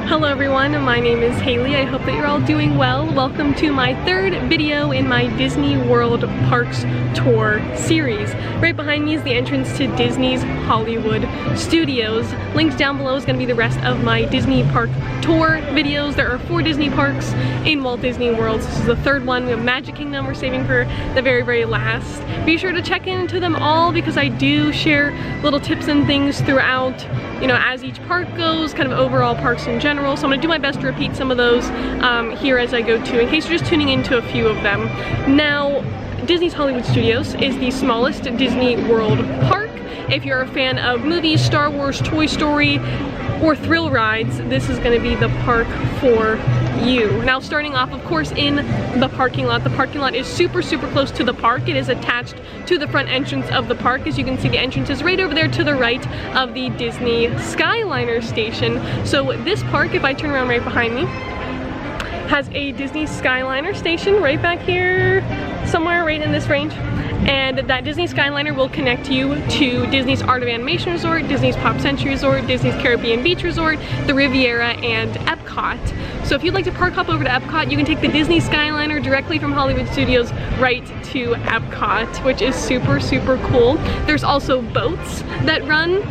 Hello everyone, my name is Hailey. I hope that you're all doing well. Welcome to my third video in my Disney World Parks Tour series. Right behind me is the entrance to Disney's Hollywood Studios. Linked down below is going to be the rest of my Disney Park Tour videos. There are 4 Disney parks in Walt Disney World. This is the third one. We have Magic Kingdom we're saving for the very last. Be sure to check into them all because I do share little tips and things throughout, you know, as each park goes, kind of overall parks in general. So I'm going to do my best to repeat some of those here as I go too, in case you're just tuning into a few of them. Now, Disney's Hollywood Studios is the smallest Disney World park. If you're a fan of movies, Star Wars, Toy Story, or thrill rides, this is going to be the park for you. Now, starting off, of course, in the parking lot. The parking lot is super close to the park. It is attached to the front entrance of the park. As you can see, the entrance is right over there to the right of the Disney Skyliner station. So this park, if I turn around right behind me, has a Disney Skyliner station right back here, somewhere right in this range. And that Disney Skyliner will connect you to Disney's Art of Animation Resort, Disney's Pop Century Resort, Disney's Caribbean Beach Resort, the Riviera, and Epcot. So if you'd like to park hop over to Epcot, you can take the Disney Skyliner directly from Hollywood Studios right to Epcot, which is super cool. There's also boats that run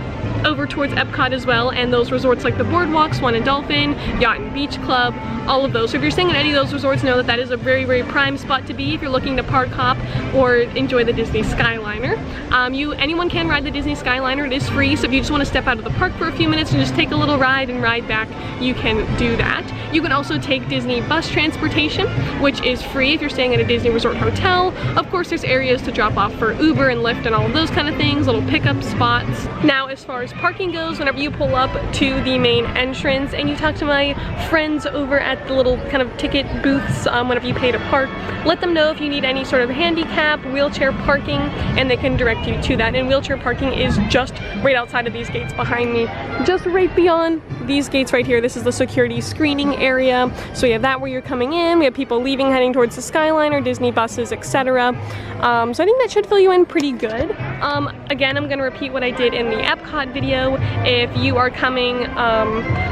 over towards Epcot as well, and those resorts like the Boardwalk, Swan and Dolphin, Yacht and Beach Club, all of those. So if you're staying at any of those resorts, know that that is a very prime spot to be if you're looking to park hop or enjoy the Disney Skyliner. Anyone can ride the Disney Skyliner. It is free, so if you just want to step out of the park for a few minutes and just take a little ride and ride back, you can do that. You can also take Disney bus transportation, which is free if you're staying at a Disney Resort hotel. Of course, there's areas to drop off for Uber and Lyft and all of those kind of things, little pickup spots. Now, as far as parking goes, whenever you pull up to the main entrance and you talk to my friends over at the little kind of ticket booths whenever you pay to park, let them know if you need any sort of handicap, wheelchair parking, and they can direct you to that. And wheelchair parking is just right outside of these gates behind me, just right beyond these gates right here. This is the security screening area. So we have that where you're coming in. We have people leaving, heading towards the Skyliner, Disney buses, etc. So I think that should fill you in pretty good. Again, I'm going to repeat what I did in the Epcot video. If you are coming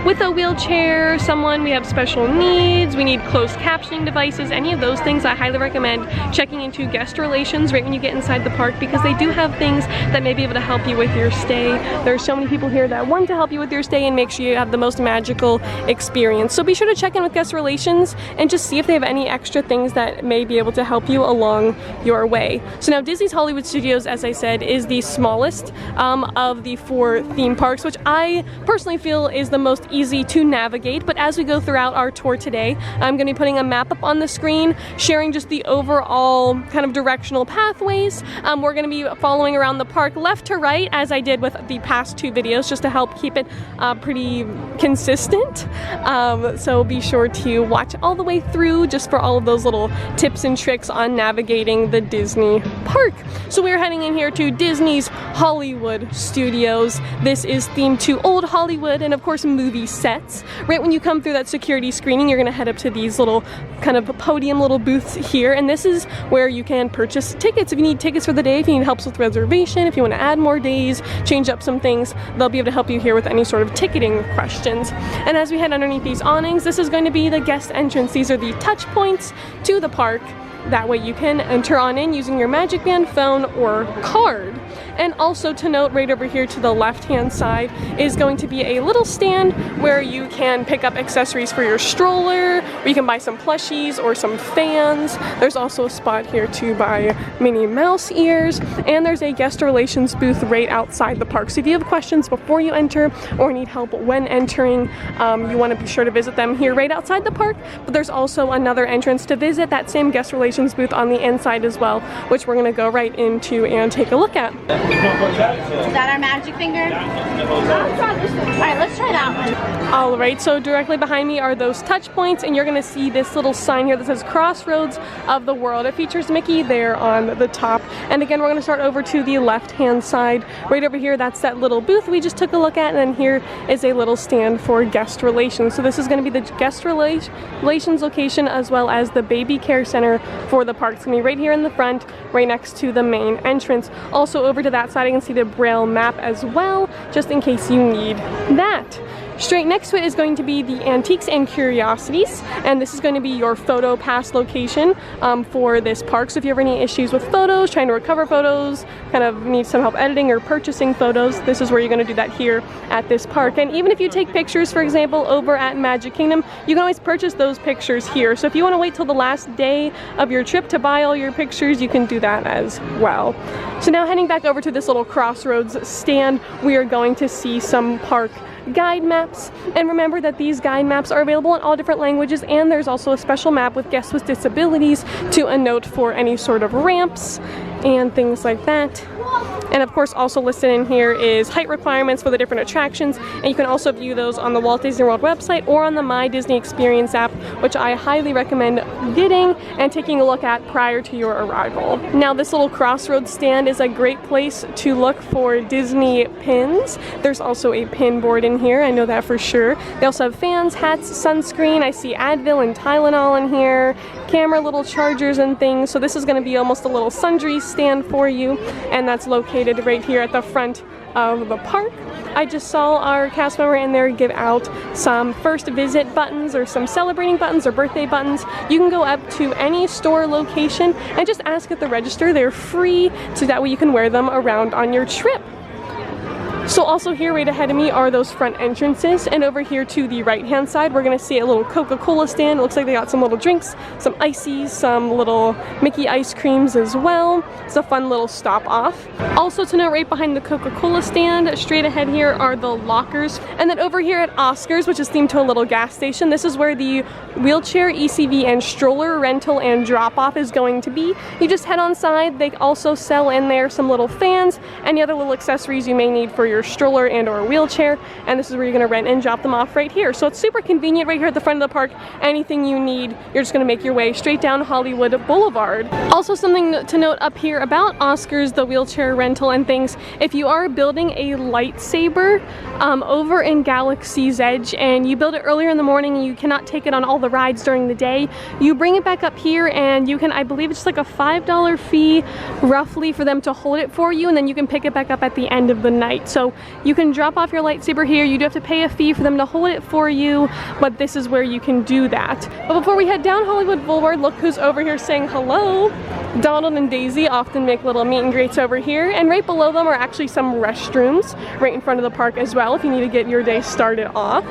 with a wheelchair, we have special needs, we need closed captioning devices, any of those things, I highly recommend checking into guest relations right when you get inside the park, because they do have things that may be able to help you with your stay. There are so many people here that want to help you with your stay and make sure you have the most magical experience. So be sure to check in with guest relations and just see if they have any extra things that may be able to help you along your way. So now, Disney's Hollywood Studios, as I said, is the smallest of the 4 theme parks, which I personally feel is the most easy to navigate. But as we go throughout our tour today, I'm going to be putting a map up on the screen, sharing just the overall kind of directional pathways. We're going to be following around the park left to right, as I did with the past 2 videos, just to help keep it pretty consistent. So be sure to watch all the way through just for all of those little tips and tricks on navigating the Disney park. So we're heading in here to Disney's Hollywood Studios. This is themed to old Hollywood and of course movie sets. Right when you come through that security screening, you're going to head up to these little kind of podium little booths here, and this is where you can purchase tickets. If you need tickets for the day, if you need help with reservation, if you want to add more days, change up some things, they'll be able to help you here with any sort of ticketing questions. And as we head underneath these awnings, this is going to be the guest entrance. These are the touch points to the park. That way you can enter on in using your Magic Band, phone, or card. And also to note, right over here to the left-hand side is going to be a little stand where you can pick up accessories for your stroller, or you can buy some plushies or some fans. There's also a spot here to buy Minnie Mouse ears, and there's a guest relations booth right outside the park. So if you have questions before you enter or need help when entering, you want to be sure to visit them here right outside the park. But there's also another entrance to visit that same guest relations booth on the inside as well, which we're going to go right into and take a look at. Is that our magic finger? Alright, let's try that one. Alright, so directly behind me are those touch points, and you're going to see this little sign here that says Crossroads of the World. It features Mickey there on the top. And again, we're going to start over to the left-hand side. Right over here, that's that little booth we just took a look at, and then here is a little stand for guest relations. So this is going to be the guest relations location as well as the baby care center for the park. It's going to be right here in the front, right next to the main entrance. Also over to that side, I can see the Braille map as well, just in case you need that. Straight next to it is going to be the Antiques and Curiosities, and this is going to be your photo pass location for this park. So if you have any issues with photos, trying to recover photos, kind of need some help editing or purchasing photos, this is where you're going to do that here at this park. And even if you take pictures, for example, over at Magic Kingdom, you can always purchase those pictures here. So if you want to wait till the last day of your trip to buy all your pictures, you can do that as well. So now heading back over to this little crossroads stand, we are going to see some park guide maps. And remember that these guide maps are available in all different languages, and there's also a special map with guests with disabilities to a note for any sort of ramps and things like that. And of course, also listed in here is height requirements for the different attractions, and you can also view those on the Walt Disney World website or on the My Disney Experience app, which I highly recommend getting and taking a look at prior to your arrival. Now, this little crossroads stand is a great place to look for Disney pins. There's also a pin board in here, I know that for sure. They also have fans, hats, sunscreen. I see Advil and Tylenol in here, camera, little chargers and things. So this is going to be almost a little sundry stand for you, and that's located right here at the front of the park. I just saw our cast member in there give out some first visit buttons or some celebrating buttons or birthday buttons. You can go up to any store location and just ask at the register. They're free, so that way you can wear them around on your trip. So also here right ahead of me are those front entrances, and over here to the right hand side we're going to see a little Coca-Cola stand. It looks like they got some little drinks, some ices, some little Mickey ice creams as well. It's a fun little stop off. Also to note, right behind the Coca-Cola stand, straight ahead here are the lockers. And then over here at Oscar's, which is themed to a little gas station, this is where the wheelchair, ECV, and stroller rental and drop off is going to be. You just head on side. They also sell in there some little fans, any other little accessories you may need for your stroller and or wheelchair, and this is where you're going to rent and drop them off right here. So it's super convenient right here at the front of the park. Anything you need, you're just going to make your way straight down Hollywood Boulevard. Also something to note up here about Oscar's, the wheelchair rental and things, if you are building a lightsaber over in Galaxy's Edge and you build it earlier in the morning and you cannot take it on all the rides during the day, you bring it back up here and you can, I believe it's like a $5 fee roughly for them to hold it for you, and then you can pick it back up at the end of the night. So you can drop off your lightsaber here. You do have to pay a fee for them to hold it for you, but this is where you can do that. But before we head down Hollywood Boulevard, look who's over here saying hello. Donald and Daisy often make little meet and greets over here, and right below them are actually some restrooms right in front of the park as well if you need to get your day started off.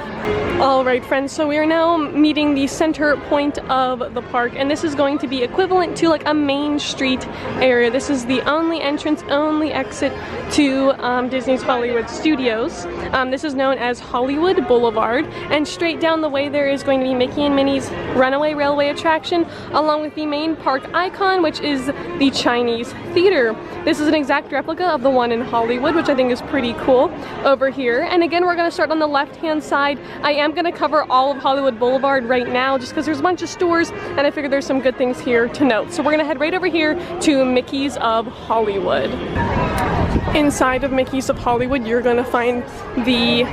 Alright friends, so we are now meeting the center point of the park, and this is going to be equivalent to like a main street area. This is the only entrance, only exit to Disney's Hollywood Studios. This is known as Hollywood Boulevard, and straight down the way there is going to be Mickey and Minnie's Runaway Railway attraction, along with the main park icon, which is the Chinese Theater. This is an exact replica of the one in Hollywood, which I think is pretty cool over here. And again, we're going to start on the left-hand side. I am going to cover all of Hollywood Boulevard right now just because there's a bunch of stores, and I figured there's some good things here to note. So we're going to head right over here to Mickey's of Hollywood. Inside of Mickey's of Hollywood, you're going to find the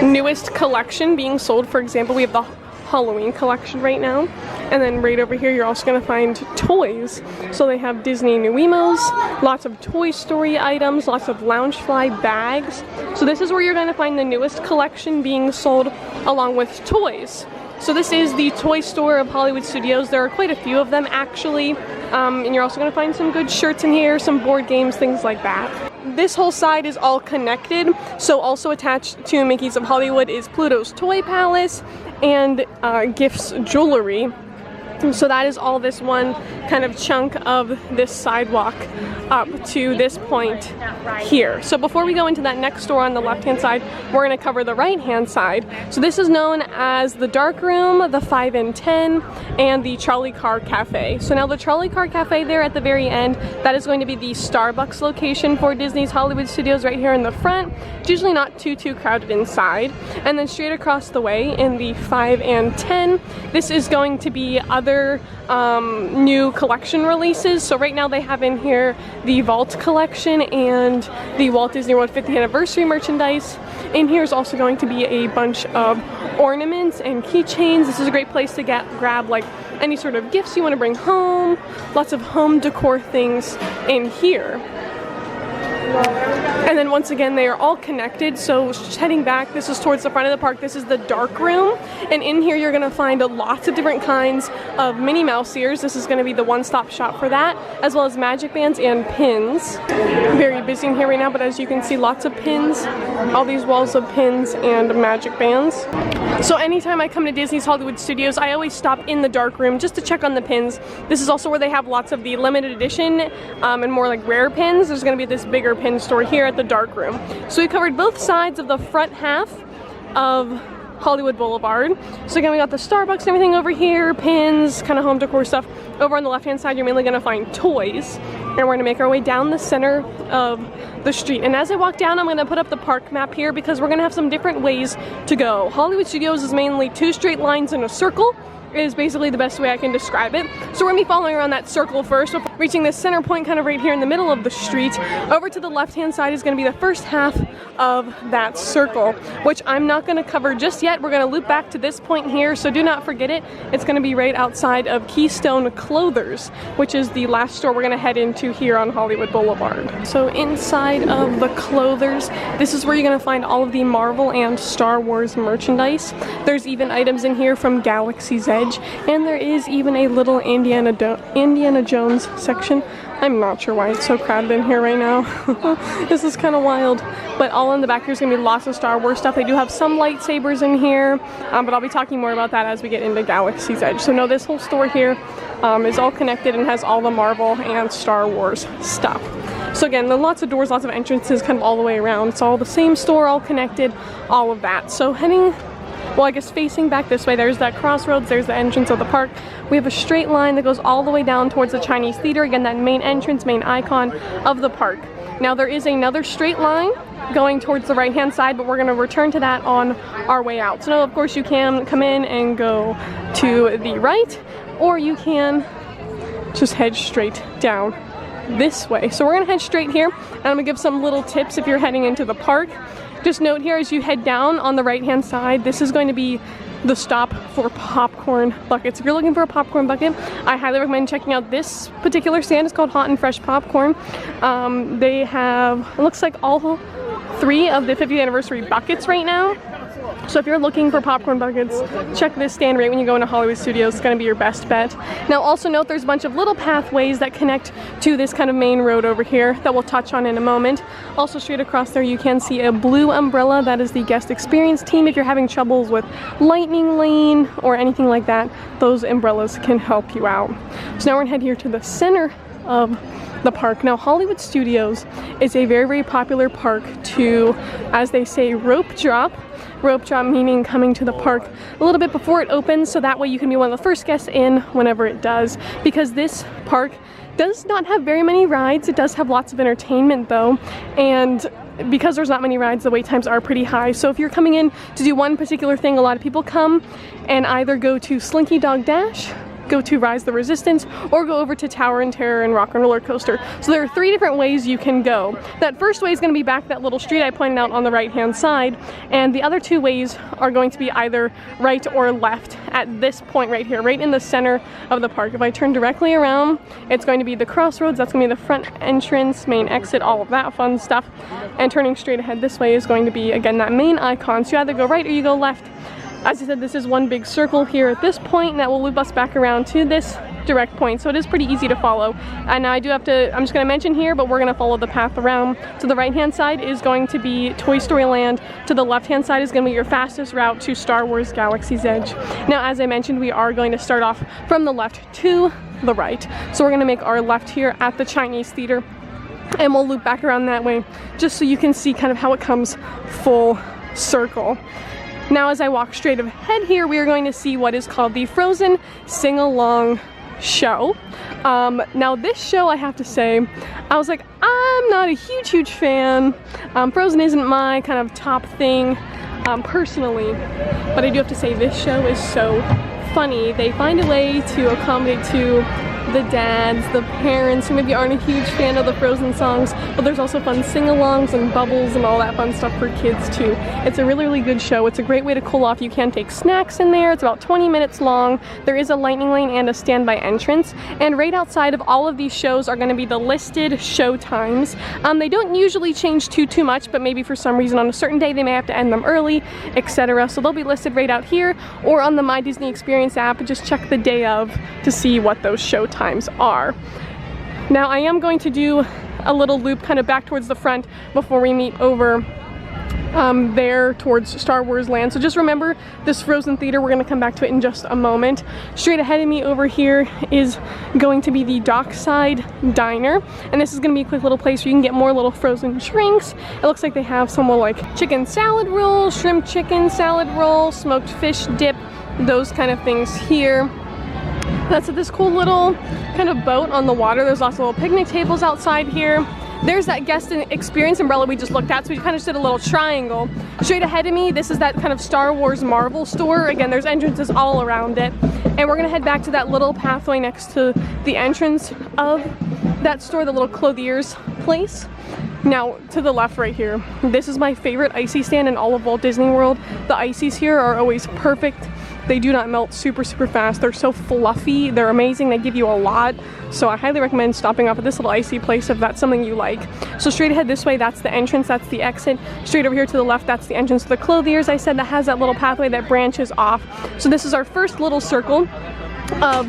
newest collection being sold. For example, we have the Halloween collection right now, and then right over here you're also going to find toys. So they have Disney New Emos, lots of Toy Story items, lots of Loungefly bags. So this is where you're going to find the newest collection being sold along with toys. So this is the toy store of Hollywood Studios. There are quite a few of them actually, and you're also going to find some good shirts in here, some board games, things like that. This whole side is all connected, so also attached to Mickey's of Hollywood is Pluto's Toy Palace and Gifts Jewelry. So that is all this one kind of chunk of this sidewalk up to this point here. So before we go into that next store on the left-hand side, we're going to cover the right-hand side. So this is known as the Dark Room, the 5 and 10, and the Trolley Car Cafe. So now the Trolley Car Cafe there at the very end, that is going to be the Starbucks location for Disney's Hollywood Studios right here in the front. It's usually not too crowded inside. And then straight across the way in the 5 and 10, this is going to be other new collection releases. So right now they have in here the Vault collection and the Walt Disney World 50th anniversary merchandise. In here is also going to be a bunch of ornaments and keychains. This is a great place to grab like any sort of gifts you want to bring home. Lots of home decor things in here. And then once again, they are all connected. So heading back, this is towards the front of the park. This is the dark room. And in here, you're gonna find lots of different kinds of Minnie Mouse ears. This is gonna be the one-stop shop for that, as well as magic bands and pins. Very busy in here right now, but as you can see, lots of pins, all these walls of pins and magic bands. So anytime I come to Disney's Hollywood Studios, I always stop in the dark room just to check on the pins. This is also where they have lots of the limited edition and more like rare pins. There's gonna be this bigger pin store here at the dark room. So we covered both sides of the front half of Hollywood Boulevard. So again, we got the Starbucks and everything over here, pins, kind of home decor stuff. Over on the left-hand side, you're mainly gonna find toys. And we're gonna make our way down the center of the street. And as I walk down, I'm gonna put up the park map here because we're gonna have some different ways to go. Hollywood Studios is mainly 2 straight lines in a circle. Is basically the best way I can describe it. So we're gonna be following around that circle first, before reaching this center point kind of right here in the middle of the street. Over to the left-hand side is gonna be the first half of that circle, which I'm not gonna cover just yet. We're gonna loop back to this point here, so do not forget it. It's gonna be right outside of Keystone Clothers, which is the last store we're gonna head into here on Hollywood Boulevard. So inside of the Clothers, this is where you're gonna find all of the Marvel and Star Wars merchandise. There's even items in here from Galaxy's Edge, and there is even a little Indiana Jones section. I'm not sure why it's so crowded in here right now. This is kind of wild. But all in the back here's gonna be lots of Star Wars stuff. They do have some lightsabers in here, but I'll be talking more about that as we get into Galaxy's Edge. So no, this whole store here is all connected and has all the Marvel and Star Wars stuff. So again, there are lots of doors, lots of entrances kind of all the way around. It's all the same store, all connected, all of that. So heading, well, I guess facing back this way, there's that crossroads, there's the entrance of the park. We have a straight line that goes all the way down towards the Chinese Theater. Again, that main entrance, main icon of the park. Now there is another straight line going towards the right-hand side, but we're gonna return to that on our way out. So now, of course, you can come in and go to the right, or you can just head straight down this way. So we're gonna head straight here, and I'm gonna give some little tips if you're heading into the park. Just note here, as you head down on the right-hand side, this is going to be the stop for popcorn buckets. If you're looking for a popcorn bucket, I highly recommend checking out this particular stand. It's called Hot and Fresh Popcorn. They have, it looks like all 3 of the 50th anniversary buckets right now. So if you're looking for popcorn buckets, check this stand right when you go into Hollywood Studios. It's going to be your best bet. Now also note there's a bunch of little pathways that connect to this kind of main road over here that we'll touch on in a moment. Also straight across there you can see a blue umbrella. That is the guest experience team. If you're having troubles with Lightning Lane or anything like that, those umbrellas can help you out. So now we're going to head here to the center of the park. Now Hollywood Studios is a very, very popular park to, as they say, rope drop. Rope drop meaning coming to the park a little bit before it opens, so that way you can be one of the first guests in whenever it does, because this park does not have very many rides. It does have lots of entertainment though, and because there's not many rides, the wait times are pretty high. So if you're coming in to do one particular thing, a lot of people come and either go to Slinky Dog Dash, go to Rise the Resistance, or go over to Tower and Terror and Rock and Roller Coaster. So there are 3 different ways you can go. That first way is going to be back that little street I pointed out on the right hand side, and the other 2 ways are going to be either right or left at this point right here, right in the center of the park. If I turn directly around, it's going to be the crossroads. That's going to be the front entrance, main exit, all of that fun stuff. And turning straight ahead this way is going to be, again, that main icon. So you either go right or you go left. As I said, this is one big circle here at this point, and that will loop us back around to this direct point. So it is pretty easy to follow. And now I do have to, I'm just going to mention here, but we're going to follow the path around. To the right-hand side is going to be Toy Story Land. To the left-hand side is going to be your fastest route to Star Wars Galaxy's Edge. Now, as I mentioned, we are going to start off from the left to the right. So we're going to make our left here at the Chinese Theater, and we'll loop back around that way, just so you can see kind of how it comes full circle. Now as I walk straight ahead here, we are going to see what is called the Frozen Sing-Along Show. Now this show, I have to say, I was like, I'm not a huge fan. Frozen isn't my kind of top thing personally, but I do have to say this show is so funny. They find a way to accommodate to the dads, the parents who maybe aren't a huge fan of the Frozen songs, but there's also fun sing-alongs and bubbles and all that fun stuff for kids too. It's a really good show. It's a great way to cool off. You can take snacks in there. It's about 20 minutes long. There is a lightning lane and a standby entrance, and right outside of all of these shows are going to be the listed show times. They don't usually change too much, but maybe for some reason on a certain day they may have to end them early, etc. So they'll be listed right out here, or on the My Disney Experience app. Just check the day of to see what those show times are. Now I am going to do a little loop kind of back towards the front before we meet over there towards Star Wars Land. So just remember this Frozen Theater, we're going to come back to it in just a moment. Straight ahead of me over here is going to be the Dockside Diner, and this is going to be a quick little place where you can get more little frozen drinks. It looks like they have some more like chicken salad roll, shrimp chicken salad roll, smoked fish dip, those kind of things here. That's this cool little kind of boat on the water. There's lots of little picnic tables outside here. There's that guest experience umbrella we just looked at, so we kind of just did a little triangle. Straight ahead of me, this is that kind of Star Wars Marvel store. Again, there's entrances all around it. And we're gonna head back to that little pathway next to the entrance of that store, the little clothier's place. Now, to the left right here, this is my favorite icy stand in all of Walt Disney World. The ices here are always perfect. They do not melt super fast. They're so fluffy. They're amazing. They give you a lot. So I highly recommend stopping off at this little icy place if that's something you like. So straight ahead this way, that's the entrance, that's the exit. Straight over here to the left, that's the entrance to the Clothiers. I said that has that little pathway that branches off. So this is our first little circle of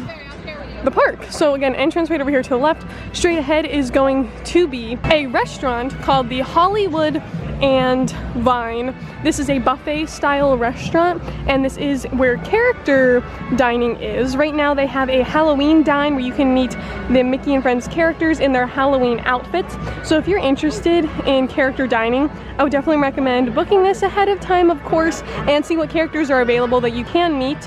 the park. So again, entrance right over here to the left. Straight ahead is going to be a restaurant called the Hollywood and Vine. This is a buffet style restaurant, and this is where character dining is. Right now they have a Halloween dine where you can meet the Mickey and Friends characters in their Halloween outfits. So if you're interested in character dining, I would definitely recommend booking this ahead of time, of course, and see what characters are available that you can meet.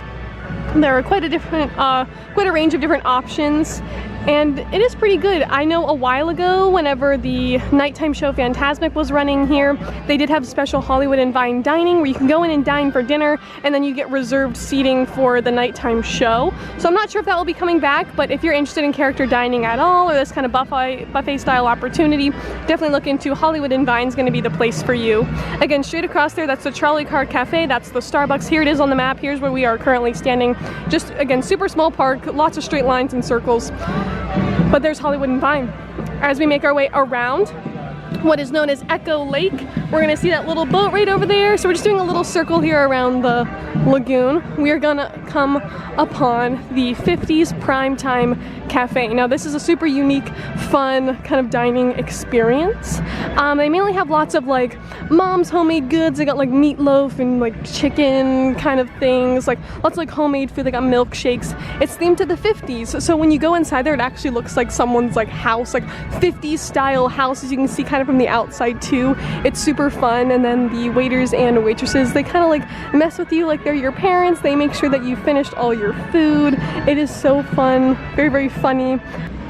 There are quite a range of different options, and it is pretty good. I know a while ago, whenever the nighttime show Fantasmic was running here, they did have special Hollywood and Vine dining where you can go in and dine for dinner, and then you get reserved seating for the nighttime show. So I'm not sure if that will be coming back, but if you're interested in character dining at all, or this kind of buffet style opportunity, definitely look into Hollywood and Vine's going to be the place for you. Again, straight across there, that's the Trolley Car Cafe, that's the Starbucks. Here it is on the map. Here's where we are currently standing. Just, again, super small park, lots of straight lines and circles. But there's Hollywood and Vine. As we make our way around what is known as Echo Lake, we're gonna see that little boat right over there. So we're just doing a little circle here around the lagoon. We are gonna come upon the 50s Primetime Cafe. Now this is a super unique, fun kind of dining experience. They mainly have lots of like mom's homemade goods. They got like meatloaf and like chicken kind of things, like lots of like homemade food. They got milkshakes. It's themed to the 50s. So when you go inside there, it actually looks like someone's like house, like 50s style houses. You can see kind of from the outside too. It's super fun. And then the waiters and waitresses, they kind of like mess with you like they're your parents. They make sure that you finished all your food. It is so fun, very funny.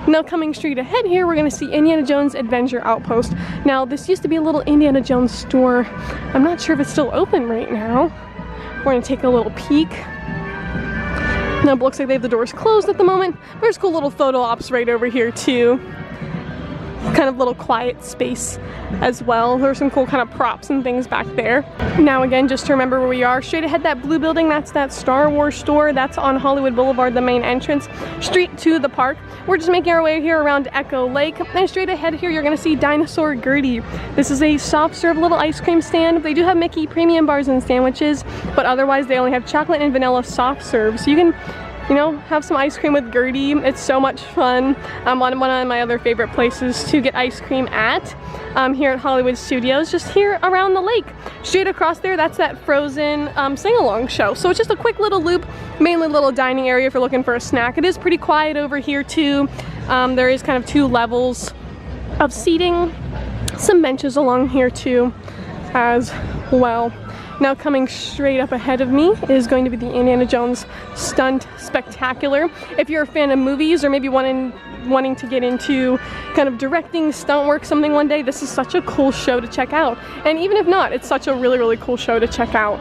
Now coming straight ahead here, we're gonna see Indiana Jones Adventure Outpost. Now this used to be a little Indiana Jones store. I'm not sure if it's still open right now. We're gonna take a little peek. Now it looks like they have the doors closed at the moment. There's cool little photo ops right over here too. Kind of little quiet space as well. There's some cool kind of props and things back there. Now again, just to remember where we are, straight ahead that blue building, that's that Star Wars store. That's on Hollywood Boulevard, the main entrance, straight to the park. We're just making our way here around Echo Lake. And straight ahead here, you're gonna see Dinosaur Gertie. This is a soft serve little ice cream stand. They do have Mickey premium bars and sandwiches, but otherwise they only have chocolate and vanilla soft serve. So you can, you know, have some ice cream with Gertie. It's so much fun. One of my other favorite places to get ice cream at here at Hollywood Studios, just here around the lake. Straight across there, that's that Frozen sing-along show. So it's just a quick little loop, mainly a little dining area if you're looking for a snack. It is pretty quiet over here too. There is kind of 2 levels of seating, some benches along here too as well. Now coming straight up ahead of me is going to be the Indiana Jones Stunt Spectacular. If you're a fan of movies or maybe wanting to get into kind of directing, stunt work, something one day, this is such a cool show to check out. And even if not, it's such a really cool show to check out.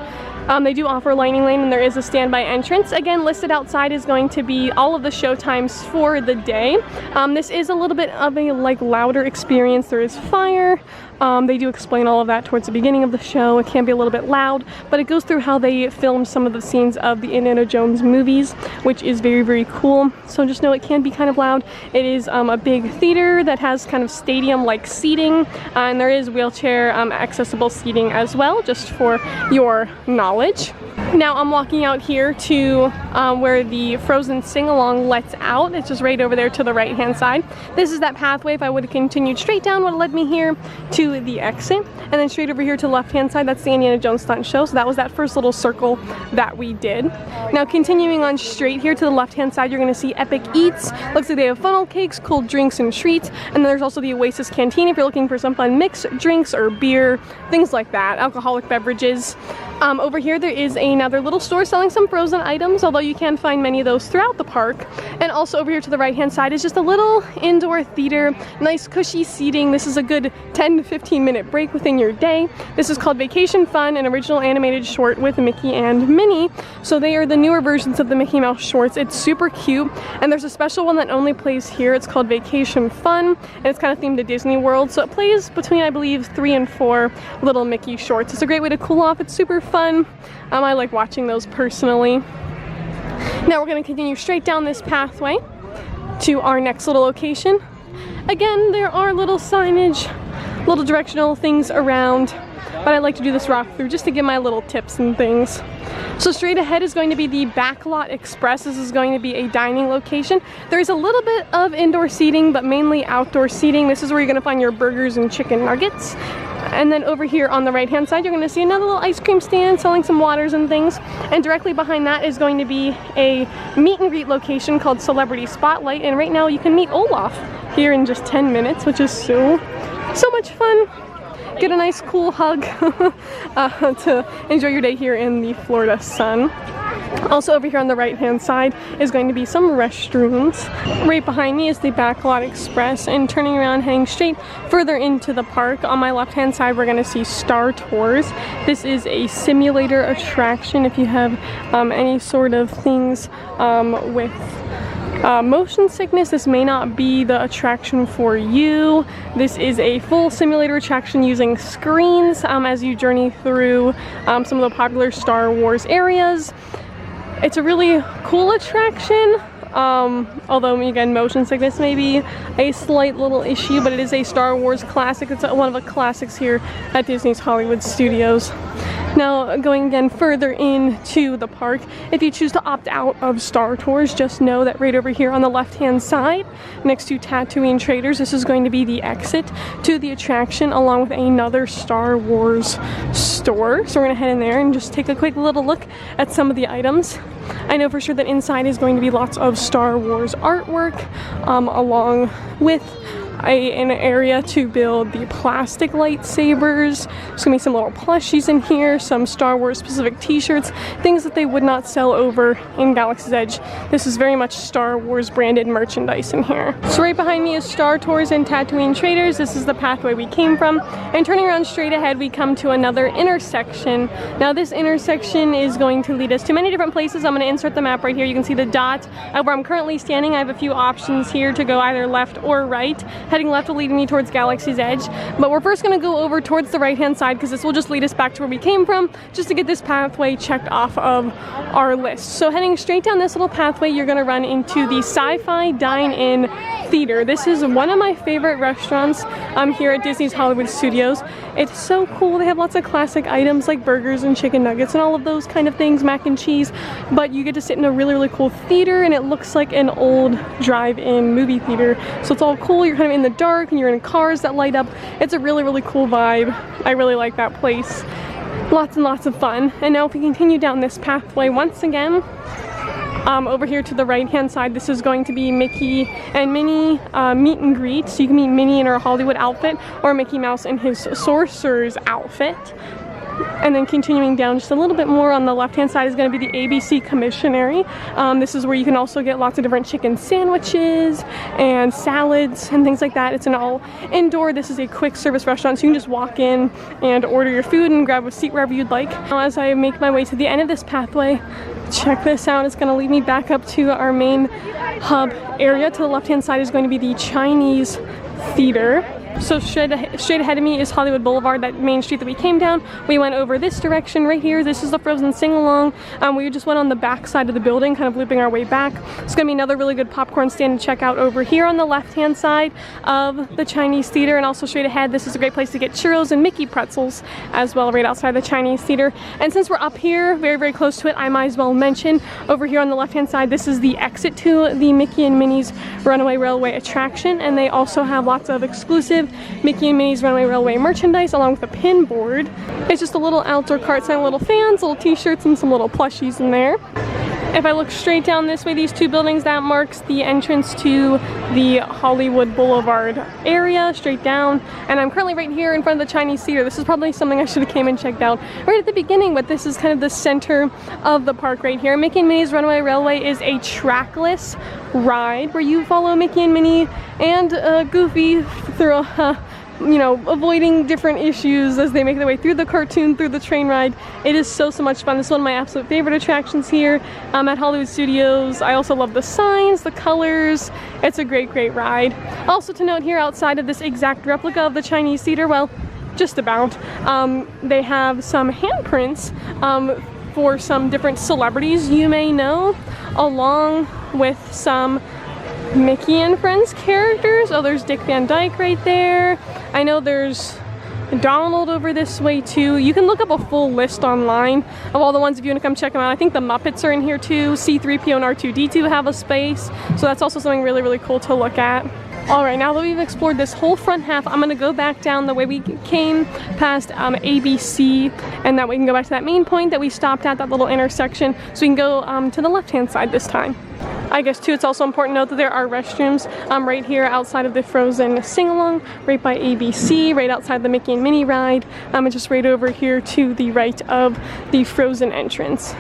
They do offer Lightning Lane, and there is a standby entrance. Again, listed outside is going to be all of the show times for the day. This is a little bit of a louder experience. There is fire. They do explain all of that towards the beginning of the show. It can be a little bit loud, but it goes through how they filmed some of the scenes of the Indiana Jones movies, which is very, very cool. So just know it can be kind of loud. It is a big theater that has kind of stadium-like seating, and there is wheelchair accessible seating as well, just for your knowledge. Now I'm walking out here to where the Frozen sing-along lets out. It's just right over there to the right-hand side. This is that pathway. If I would have continued straight down, would have led me here to the exit. And then straight over here to the left-hand side, that's the Indiana Jones stunt show. So that was that first little circle that we did. Now continuing on straight here to the left-hand side, you're going to see Epic Eats. Looks like they have funnel cakes, cold drinks, and treats. And then there's also the Oasis Canteen if you're looking for some fun mixed drinks or beer, things like that, alcoholic beverages. Over here there is another little store selling some Frozen items, although you can find many of those throughout the park. And also over here to the right hand side is just a little indoor theater, nice cushy seating. This is a good 10 to 15 minute break within your day. This is called Vacation Fun, an original animated short with Mickey and Minnie. So they are the newer versions of the Mickey Mouse shorts. It's super cute, and there's a special one that only plays here. It's called Vacation Fun, and it's kind of themed to Disney World. So it plays between, I believe, 3 and 4 little Mickey shorts. It's a great way to cool off. It's super fun. I like watching those personally. Now we're going to continue straight down this pathway to our next little location. Again, there are little signage, little directional things around, but I like to do this walk through just to give my little tips and things. So straight ahead is going to be the Backlot Express. This is going to be a dining location. There's a little bit of indoor seating, but mainly outdoor seating. This is where you're going to find your burgers and chicken nuggets. And then over here on the right hand side, you're going to see another little ice cream stand selling some waters and things. And directly behind that is going to be a meet and greet location called Celebrity Spotlight. And right now you can meet Olaf here in just 10 minutes, which is so much fun. Get a nice cool hug to enjoy your day here in the Florida sun. Also over here on the right hand side is going to be some restrooms. Right behind me is the Backlot Express, and turning around heading straight further into the park, on my left hand side we're going to see Star Tours. This is a simulator attraction. If you have any sort of things with motion sickness, this may not be the attraction for you. This is a full simulator attraction using screens as you journey through some of the popular Star Wars areas. It's a really cool attraction, although again motion sickness may be a slight little issue, but it is a Star Wars classic. It's one of the classics here at Disney's Hollywood Studios. Now, going again further into the park, if you choose to opt out of Star Tours, just know that right over here on the left-hand side, next to Tatooine Traders, this is going to be the exit to the attraction, along with another Star Wars store. So we're going to head in there and just take a quick little look at some of the items. I know for sure that inside is going to be lots of Star Wars artwork, along with an area to build the plastic lightsabers. There's gonna be some little plushies in here, some Star Wars specific t-shirts, things that they would not sell over in Galaxy's Edge. This is very much Star Wars branded merchandise in here. So right behind me is Star Tours and Tatooine Traders. This is the pathway we came from, and turning around straight ahead we come to another intersection. Now this intersection is going to lead us to many different places. I'm going to insert the map right here. You can see the dot where I'm currently standing. I have a few options here to go either left or right. Heading left will lead me towards Galaxy's Edge, but we're first going to go over towards the right hand side because this will just lead us back to where we came from, just to get this pathway checked off of our list. So heading straight down this little pathway, you're going to run into the Sci-Fi Dine-In Theater. This is one of my favorite restaurants here at Disney's Hollywood Studios. It's so cool. They have lots of classic items like burgers and chicken nuggets and all of those kind of things, mac and cheese, but you get to sit in a really, really cool theater, and it looks like an old drive-in movie theater. So it's all cool. You're kind of in the dark and you're in cars that light up. It's a really, really cool vibe. I really like that place. Lots and lots of fun. And now if we continue down this pathway once again, over here to the right hand side, this is going to be Mickey and Minnie meet and greet. So you can meet Minnie in her Hollywood outfit or Mickey Mouse in his sorcerer's outfit. And then continuing down just a little bit more on the left-hand side is going to be the ABC Commissionary. This is where you can also get lots of different chicken sandwiches and salads and things like that. It's an all indoor. This is a quick service restaurant, so you can just walk in and order your food and grab a seat wherever you'd like. Now, as I make my way to the end of this pathway, check this out. It's going to lead me back up to our main hub area. To the left-hand side is going to be the Chinese Theater. So straight ahead of me is Hollywood Boulevard, that main street that we came down. We went over this direction right here. This is the Frozen sing-along. We just went on the back side of the building, kind of looping our way back. It's going to be another really good popcorn stand to check out over here on the left-hand side of the Chinese Theater. And also straight ahead, this is a great place to get churros and Mickey pretzels as well, right outside the Chinese Theater. And since we're up here, very, very close to it, I might as well mention over here on the left-hand side, this is the exit to the Mickey and Minnie's Runaway Railway attraction. And they also have lots of exclusive Mickey and Minnie's Runaway Railway merchandise along with a pin board. It's just a little outdoor cart sign, little fans, little t-shirts, and some little plushies in there. If I look straight down this way, these two buildings, that marks the entrance to the Hollywood Boulevard area, straight down. And I'm currently right here in front of the Chinese Theater. This is probably something I should have came and checked out right at the beginning, but this is kind of the center of the park right here. Mickey and Minnie's Runaway Railway is a trackless ride where you follow Mickey and Minnie and Goofy through you know, avoiding different issues as they make their way through the cartoon, through the train ride. It is so much fun. This is one of my absolute favorite attractions here at Hollywood Studios. I also love the signs, the colors. It's a great, great ride. Also to note here, outside of this exact replica of the Chinese Theater, well, just about, they have some handprints for some different celebrities you may know, along with some Mickey and Friends characters. Oh, there's Dick Van Dyke right there. I know there's Donald over this way too. You can look up a full list online of all the ones if you want to come check them out. I think the Muppets are in here too. C-3PO and R2-D2 have a space, so that's also something really, really cool to look at. All right, now that we've explored this whole front half, I'm gonna go back down the way we came past ABC, and that we can go back to that main point that we stopped at, that little intersection, so we can go to the left-hand side this time. I guess too, it's also important to note that there are restrooms right here outside of the Frozen sing-along, right by ABC, right outside the Mickey and Minnie ride, and just right over here to the right of the Frozen entrance.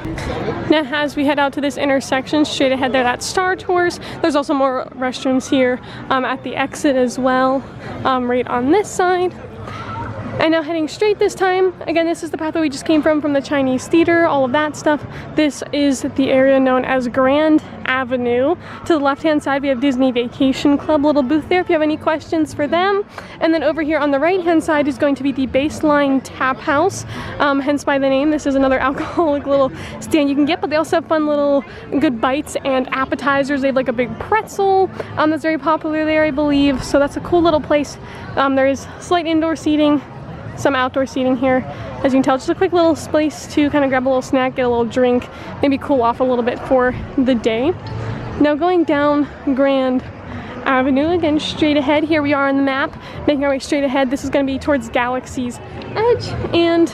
Now, as we head out to this intersection, straight ahead there, that's Star Tours. There's also more restrooms here at the exit as well, right on this side. And now heading straight this time, again, this is the path that we just came from the Chinese Theater, all of that stuff. This is the area known as Grand Avenue. To the left-hand side, we have Disney Vacation Club, little booth there if you have any questions for them. And then over here on the right-hand side is going to be the Baseline Tap House, hence by the name. This is another alcoholic little stand you can get, but they also have fun little good bites and appetizers. They have like a big pretzel that's very popular there, I believe. So that's a cool little place. There is slight indoor seating, some outdoor seating here. As you can tell, just a quick little place to kind of grab a little snack, get a little drink, maybe cool off a little bit for the day. Now going down Grand Avenue, again straight ahead, here we are on the map, making our way straight ahead. This is going to be towards Galaxy's Edge, and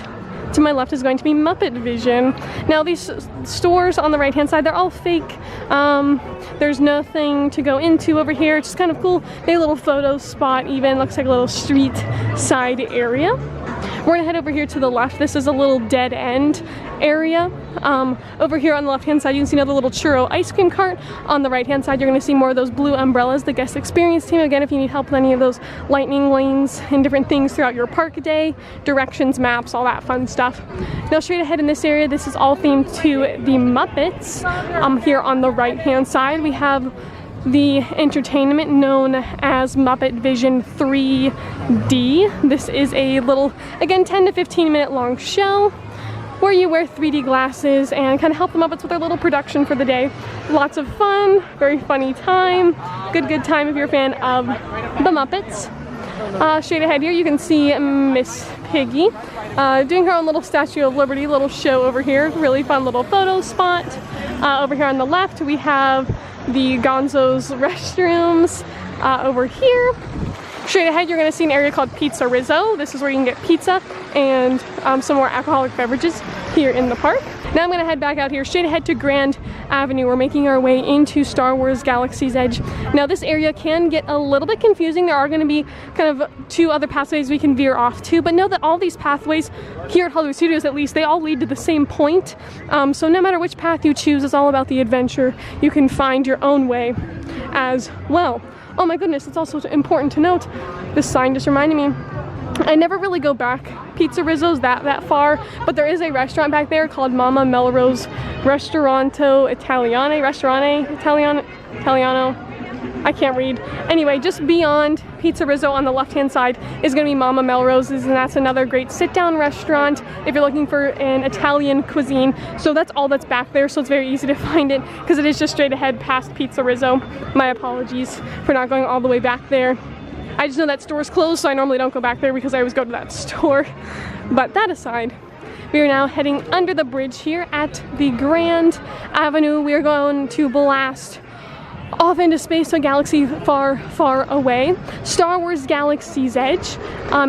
to my left is going to be Muppet Vision. Now these stores on the right hand side, they're all fake. There's nothing to go into over here. It's just kind of cool. Maybe a little photo spot even. Looks like a little street side area. We're gonna head over here to the left. This is a little dead end area. Over here on the left hand side, you can see another little churro ice cream cart. On the right hand side, you're gonna see more of those blue umbrellas, the guest experience team. Again, if you need help with any of those lightning lanes and different things throughout your park day, directions, maps, all that fun stuff. Now straight ahead in this area, this is all themed to the Muppets. Here on the right hand side, we have the entertainment known as Muppet Vision 3D. This is a little, again, 10 to 15 minute long show where you wear 3D glasses and kind of help the Muppets with their little production for the day. Lots of fun, very funny time, good time if you're a fan of the Muppets. Straight ahead here, you can see Miss Piggy doing her own little Statue of Liberty, little show over here. Really fun little photo spot. Over here on the left, we have the Gonzo's restrooms over here. Straight ahead, you're going to see an area called Pizza Rizzo. This is where you can get pizza and some more alcoholic beverages here in the park. Now I'm gonna head back out here, straight ahead to Grand Avenue. We're making our way into Star Wars Galaxy's Edge. Now this area can get a little bit confusing. There are gonna be kind of 2 other pathways we can veer off to, but know that all these pathways here at Hollywood Studios, at least, they all lead to the same point. So no matter which path you choose, it's all about the adventure. You can find your own way as well. Oh my goodness, it's also important to note, this sign just reminded me, I never really go back Pizza Rizzo's that far, but there is a restaurant back there called Mama Melrose Ristorante Italiano. I can't read. Anyway, just beyond Pizza Rizzo on the left-hand side is gonna be Mama Melrose's, and that's another great sit-down restaurant if you're looking for an Italian cuisine. So that's all that's back there, so it's very easy to find it because it is just straight ahead past Pizza Rizzo. My apologies for not going all the way back there. I just know that store's closed, so I normally don't go back there because I always go to that store. But that aside, we are now heading under the bridge here at the Grand Avenue. We are going to blast off into space, a galaxy far, far away. Star Wars Galaxy's Edge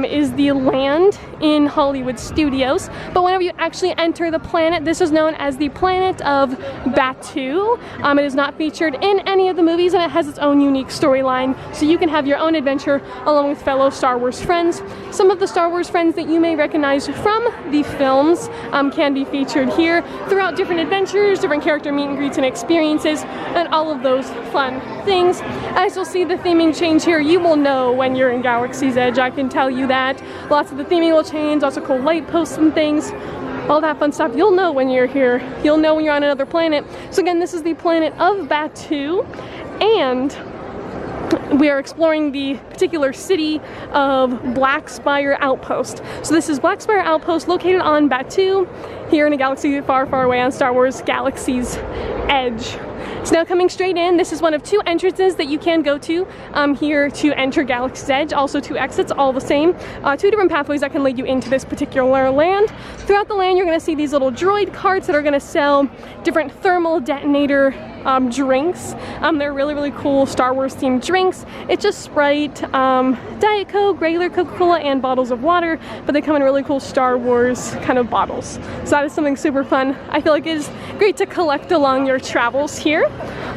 is the land in Hollywood Studios, but whenever you actually enter the planet, this is known as the planet of Batuu. It is not featured in any of the movies, and it has its own unique storyline, so you can have your own adventure along with fellow Star Wars friends. Some of the Star Wars friends that you may recognize from the films can be featured here throughout different adventures, different character meet and greets and experiences, and all of those fun things. As you'll see the theming change here, you will know when you're in Galaxy's Edge, I can tell you that. Lots of the theming will change, lots of cool light posts and things, all that fun stuff. You'll know when you're here. You'll know when you're on another planet. So again, this is the planet of Batuu, and we are exploring the particular city of Blackspire Outpost. So this is Blackspire Outpost, located on Batuu, here in a galaxy far, far away on Star Wars Galaxy's Edge. So now coming straight in, this is one of 2 entrances that you can go to here to enter Galaxy's Edge. Also 2 exits, all the same. 2 different pathways that can lead you into this particular land. Throughout the land, you're going to see these little droid carts that are going to sell different thermal detonator drinks. They're really, really cool Star Wars themed drinks. It's just Sprite, Diet Coke, regular Coca-Cola, and bottles of water, but they come in really cool Star Wars kind of bottles. So that is something super fun. I feel like it is great to collect along your travels here.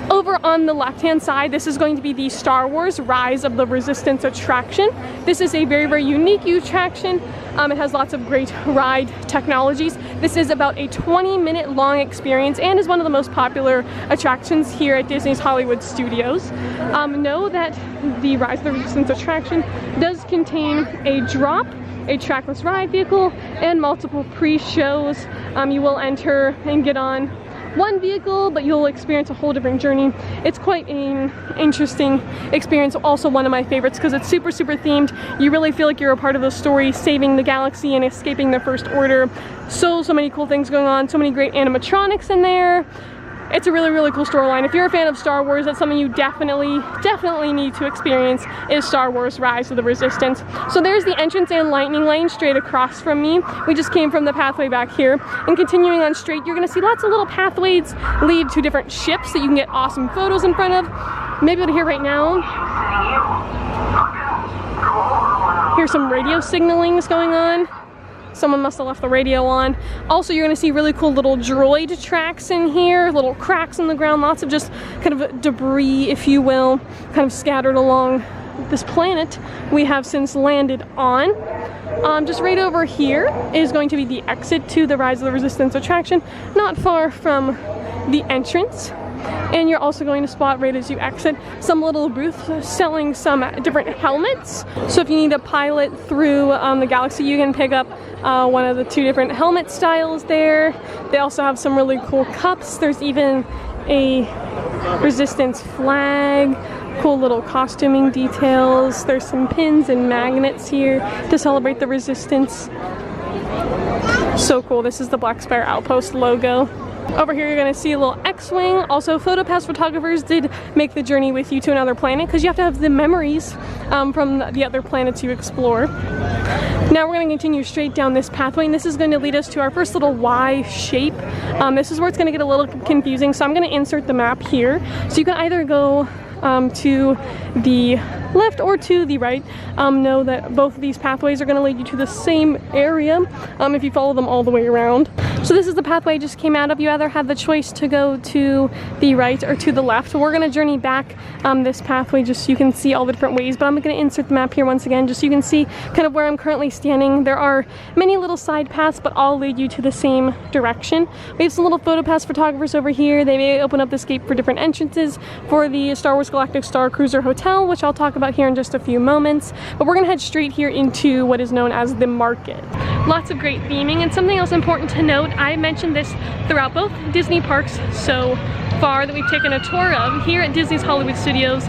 Over on the left-hand side, this is going to be the Star Wars Rise of the Resistance attraction. This is a very, very unique attraction. It has lots of great ride technologies. This is about a 20-minute long experience and is one of the most popular attractions here at Disney's Hollywood Studios. Know that the Rise of the Resistance attraction does contain a drop, a trackless ride vehicle, and multiple pre-shows. You will enter and get on one vehicle, but you'll experience a whole different journey. It's quite an interesting experience, also one of my favorites because it's super, super themed. You really feel like you're a part of the story, saving the galaxy and escaping the First Order. So many cool things going on, so many great animatronics in there. It's a really, really cool storyline. If you're a fan of Star Wars, that's something you definitely need to experience, is Star Wars Rise of the Resistance. So there's the entrance and lightning lane straight across from me. We just came from the pathway back here. And continuing on straight, you're gonna see lots of little pathways lead to different ships that you can get awesome photos in front of. Maybe able to hear right now. Here's some radio signalings going on. Someone must have left the radio on. Also, you're going to see really cool little droid tracks in here, little cracks in the ground, lots of just kind of debris, if you will, kind of scattered along this planet we have since landed on. Just right over here is going to be the exit to the Rise of the Resistance attraction, not far from the entrance. And you're also going to spot right as you exit some little booths selling some different helmets. So if you need to pilot through the galaxy, you can pick up one of the 2 different helmet styles there. They also have some really cool cups. There's even a Resistance flag, cool little costuming details. There's some pins and magnets here to celebrate the Resistance. So cool. This is the Blackspire Outpost logo. Over here you're going to see a little X-Wing. Also, PhotoPass photographers did make the journey with you to another planet because you have to have the memories from the other planets you explore. Now we're going to continue straight down this pathway, and this is going to lead us to our first little Y shape. This is where it's going to get a little confusing, so I'm going to insert the map here. So you can either go to the left or to the right. Know that both of these pathways are going to lead you to the same area if you follow them all the way around. So this is the pathway I just came out of. You either have the choice to go to the right or to the left. So we're going to journey back this pathway just so you can see all the different ways, but I'm going to insert the map here once again just so you can see kind of where I'm currently standing. There are many little side paths, but all lead you to the same direction. We have some little photo pass photographers over here. They may open up this gate for different entrances for the Star Wars Galactic Star Cruiser Hotel, which I'll talk about here in just a few moments. But we're going to head straight here into what is known as the market. Lots of great theming, and something else important to note, I mentioned this throughout both Disney parks so far that we've taken a tour of. Here at Disney's Hollywood Studios,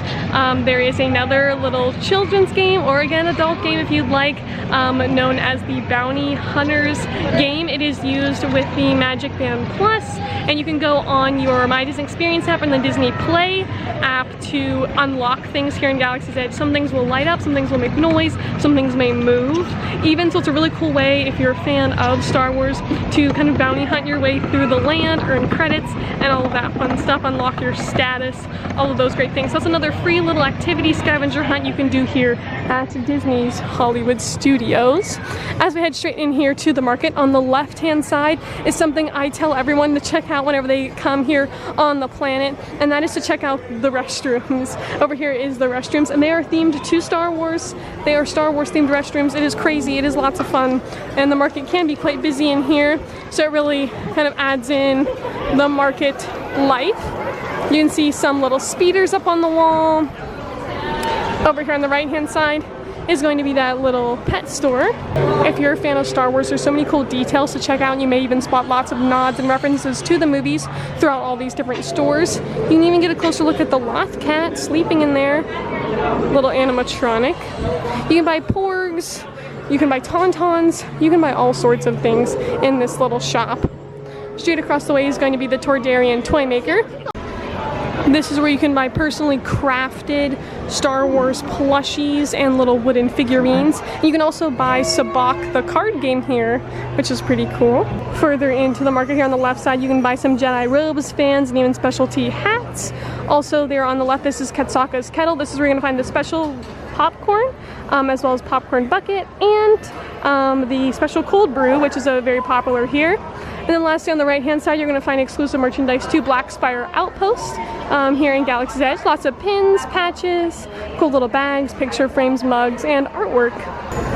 there is another little children's game, or again adult game if you'd like, known as the Bounty Hunters game. It is used with the Magic Band Plus, and you can go on your My Disney Experience app and the Disney Play app to unlock things here in Galaxy's Edge. Some things will light up, some things will make noise, some things may move even, so it's a really cool way if you're a fan of Star Wars to kind of bounty hunt your way through the land, earn credits, and all of that fun stuff, unlock your status, all of those great things. So that's another free little activity scavenger hunt you can do here at Disney's Hollywood Studios. As we head straight in here to the market, on the left-hand side is something I tell everyone to check out whenever they come here on the planet, and that is to check out the restrooms. Over here is the restrooms, and they are themed to Star Wars. They are Star Wars themed restrooms. It is crazy, it is lots of fun, and the market can be quite busy in here, so it really kind of adds in the market life. You can see some little speeders up on the wall. Over here on the right hand side is going to be that little pet store. If you're a fan of Star Wars, there's so many cool details to check out, and you may even spot lots of nods and references to the movies throughout all these different stores. You can even get a closer look at the Loth cat sleeping in there, little animatronic. You can buy porgs, you can buy tauntauns, you can buy all sorts of things in this little shop. Straight across the way is going to be the Toydarian Toy Maker. This is where you can buy personally crafted Star Wars plushies and little wooden figurines. You can also buy Sabacc the card game here, which is pretty cool. Further into the market here on the left side, you can buy some Jedi robes, fans, and even specialty hats. Also there on the left, this is Katsaka's Kettle. This is where you're going to find the special popcorn, as well as popcorn bucket, and the special cold brew, which is very popular here. And then lastly, on the right hand side, you're going to find exclusive merchandise to Black Spire Outpost here in Galaxy's Edge. Lots of pins, patches, cool little bags, picture frames, mugs, and artwork.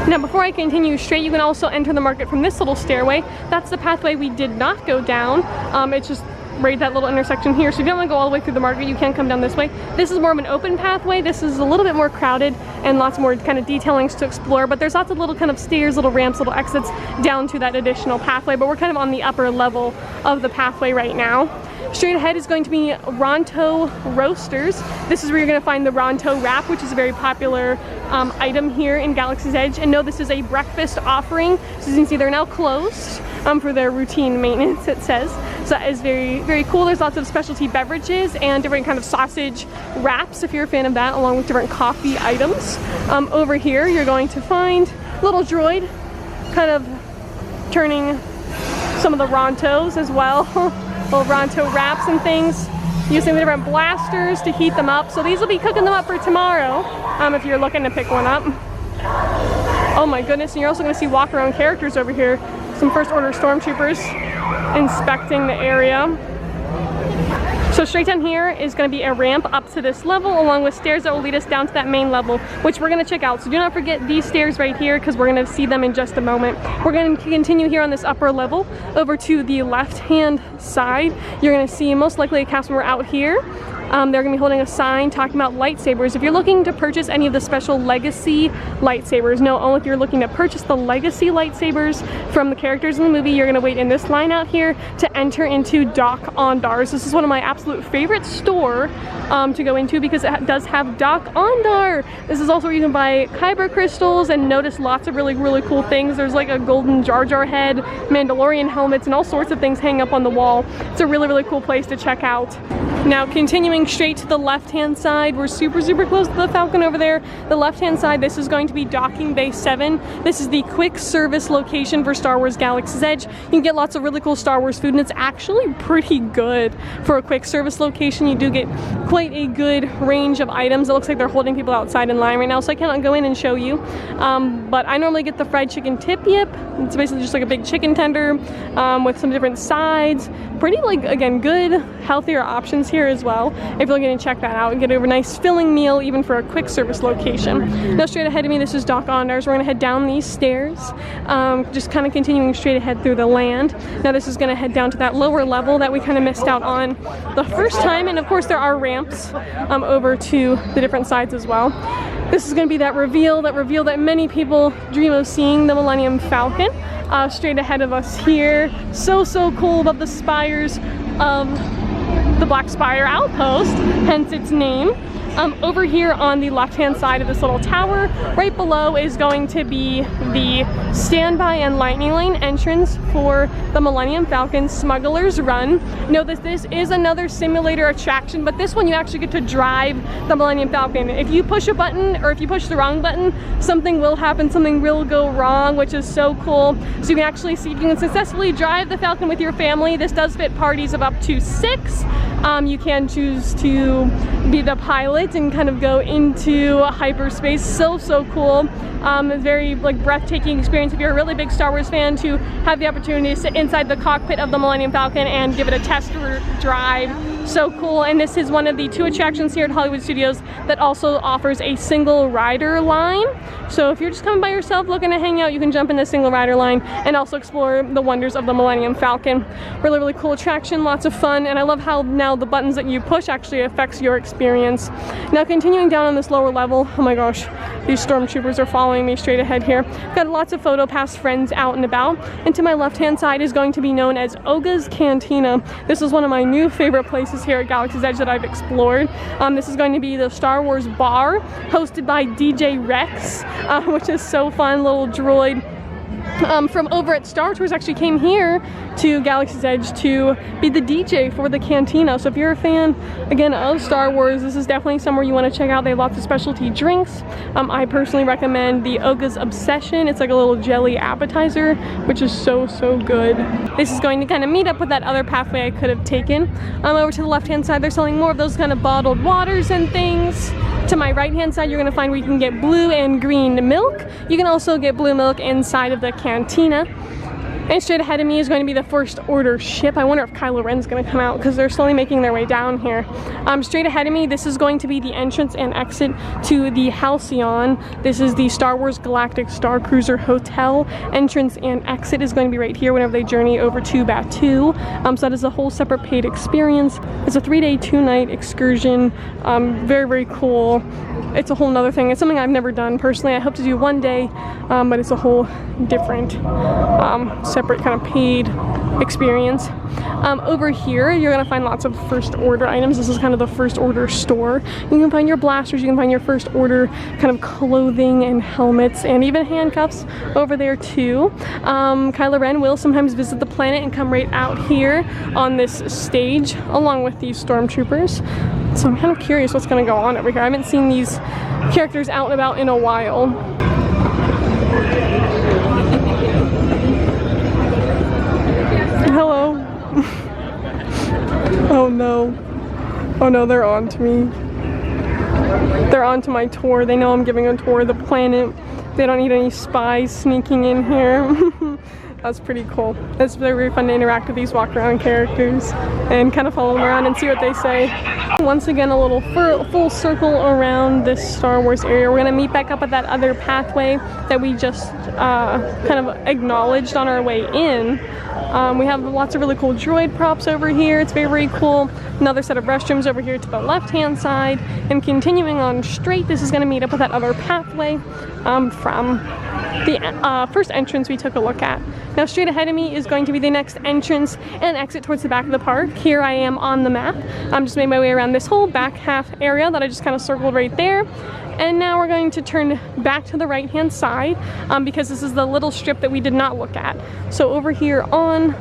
Now before I continue straight, you can also enter the market from this little stairway. That's the pathway we did not go down. It's just right that little intersection here, so if you don't want to go all the way through the market, you can come down this way. This is more of an open pathway. This is a little bit more crowded and lots more kind of detailings to explore, but there's lots of little kind of stairs, little ramps, little exits down to that additional pathway, but we're kind of on the upper level of the pathway right now. Straight ahead is going to be Ronto Roasters. This is where you're going to find the Ronto wrap, which is a very popular item here in Galaxy's Edge. And no, this is a breakfast offering. So you can see they're now closed for their routine maintenance, it says. So that is very, very cool. There's lots of specialty beverages and different kind of sausage wraps, if you're a fan of that, along with different coffee items. Over here, you're going to find little droid kind of turning some of the Rontos as well. Little Ronto wraps and things, using the different blasters to heat them up. So these will be cooking them up for tomorrow, if you're looking to pick one up. Oh my goodness, and you're also going to see walk around characters over here. Some First Order stormtroopers inspecting the area. So straight down here is going to be a ramp up to this level, along with stairs that will lead us down to that main level, which we're going to check out. So do not forget these stairs right here, because we're going to see them in just a moment. We're going to continue here on this upper level over to the left-hand side. You're going to see most likely a cast member out here. They're going to be holding a sign talking about lightsabers. If you're looking to purchase any of the special Legacy lightsabers, no, only if you're looking to purchase the Legacy lightsabers from the characters in the movie, you're going to wait in this line out here to enter into Doc Ondars. This is one of my absolute favorite store to go into, because it does have Doc Ondar. This is also where you can buy Kyber crystals and notice lots of really, really cool things. There's like a golden Jar Jar head, Mandalorian helmets, and all sorts of things hanging up on the wall. It's a really, really cool place to check out. Now, continuing continuing straight to the left-hand side, we're super close to the Falcon over there. The left-hand side, this is going to be Docking Bay 7. This is the quick service location for Star Wars Galaxy's Edge. You can get lots of really cool Star Wars food, and it's actually pretty good for a quick service location. You do get quite a good range of items. It looks like they're holding people outside in line right now, so I cannot go in and show you. But I normally get the fried chicken tip-yip. It's basically just like a big chicken tender with some different sides. Pretty, like, again, good, healthier options here as well. If you're looking to check that out and get a nice filling meal even for a quick service location. Now straight ahead of me, this is Doc Ondars. We're gonna head down these stairs, just kind of continuing straight ahead through the land. Now this is gonna head down to that lower level that we kind of missed out on the first time, and of course there are ramps over to the different sides as well. This is gonna be that reveal that many people dream of seeing, the Millennium Falcon. Straight ahead of us here. So cool above the spires of the Black Spire Outpost, hence its name. Over here on the left-hand side of this little tower, right below is going to be the standby and lightning lane entrance for the Millennium Falcon Smuggler's Run. Note that this is another simulator attraction, but this one you actually get to drive the Millennium Falcon. If you push a button, or if you push the wrong button, something will happen, something will go wrong, which is so cool. So you can actually see if you can successfully drive the Falcon with your family. This does fit parties of up to 6. You can choose to be the pilot and kind of go into hyperspace. So cool. It's very like breathtaking experience if you're a really big Star Wars fan to have the opportunity to sit inside the cockpit of the Millennium Falcon and give it a test drive. So cool. And this is one of the 2 attractions here at Hollywood Studios that also offers a single rider line. So if you're just coming by yourself looking to hang out, you can jump in the single rider line and also explore the wonders of the Millennium Falcon. Really cool attraction, lots of fun, and I love how now the buttons that you push actually affects your experience. Now continuing down on this lower level, oh my gosh, these stormtroopers are following me straight ahead here. Got lots of PhotoPass friends out and about, and to my left-hand side is going to be known as Oga's Cantina. This is one of my new favorite places here at Galaxy's Edge that I've explored. This is going to be the Star Wars bar, hosted by DJ Rex, which is so fun, little droid. From over at Star Tours actually came here to Galaxy's Edge to be the DJ for the cantina. So if you're a fan, again, of Star Wars, this is definitely somewhere you want to check out. They have lots of specialty drinks. I personally recommend the Oga's Obsession. It's like a little jelly appetizer, which is so good. This is going to kind of meet up with that other pathway I could have taken. Over to the left-hand side, they're selling more of those kind of bottled waters and things. To my right-hand side, you're going to find where you can get blue and green milk. You can also get blue milk inside of the cantina. And straight ahead of me is going to be the First Order ship. I wonder if Kylo Ren's going to come out because they're slowly making their way down here. Straight ahead of me, this is going to be the entrance and exit to the Halcyon. This is the Star Wars Galactic Star Cruiser Hotel. Entrance and exit is going to be right here whenever they journey over to Batuu. So that is a whole separate paid experience. It's a 3-day, 2-night excursion. Very cool. It's a whole nother thing. It's something I've never done personally. I hope to do one day, but it's a whole different, separate kind of paid experience. Over here, you're gonna find lots of First Order items. This is kind of the First Order store. You can find your blasters, you can find your First Order kind of clothing and helmets, and even handcuffs over there too. Kylo Ren will sometimes visit the planet and come right out here on this stage, along with these stormtroopers. So I'm kind of curious what's gonna go on over here. I haven't seen these characters out and about in a while. Hello. Oh no. Oh no, they're on to me. They're on to my tour. They know I'm giving a tour of the planet. They don't need any spies sneaking in here. That's pretty cool. It's very fun to interact with these walk around characters and kind of follow them around and see what they say. Once again, a little full circle around this Star Wars area. We're gonna meet back up at that other pathway that we just kind of acknowledged on our way in. We have lots of really cool droid props over here. It's very cool. Another set of restrooms over here to the left-hand side. And continuing on straight, this is gonna meet up with that other pathway from the first entrance we took a look at. Now straight ahead of me is going to be the next entrance and exit towards the back of the park. Here I am on the map. I'm just made my way around this whole back half area that I just kind of circled right there. And now we're going to turn back to the right-hand side because this is the little strip that we did not look at. So over here on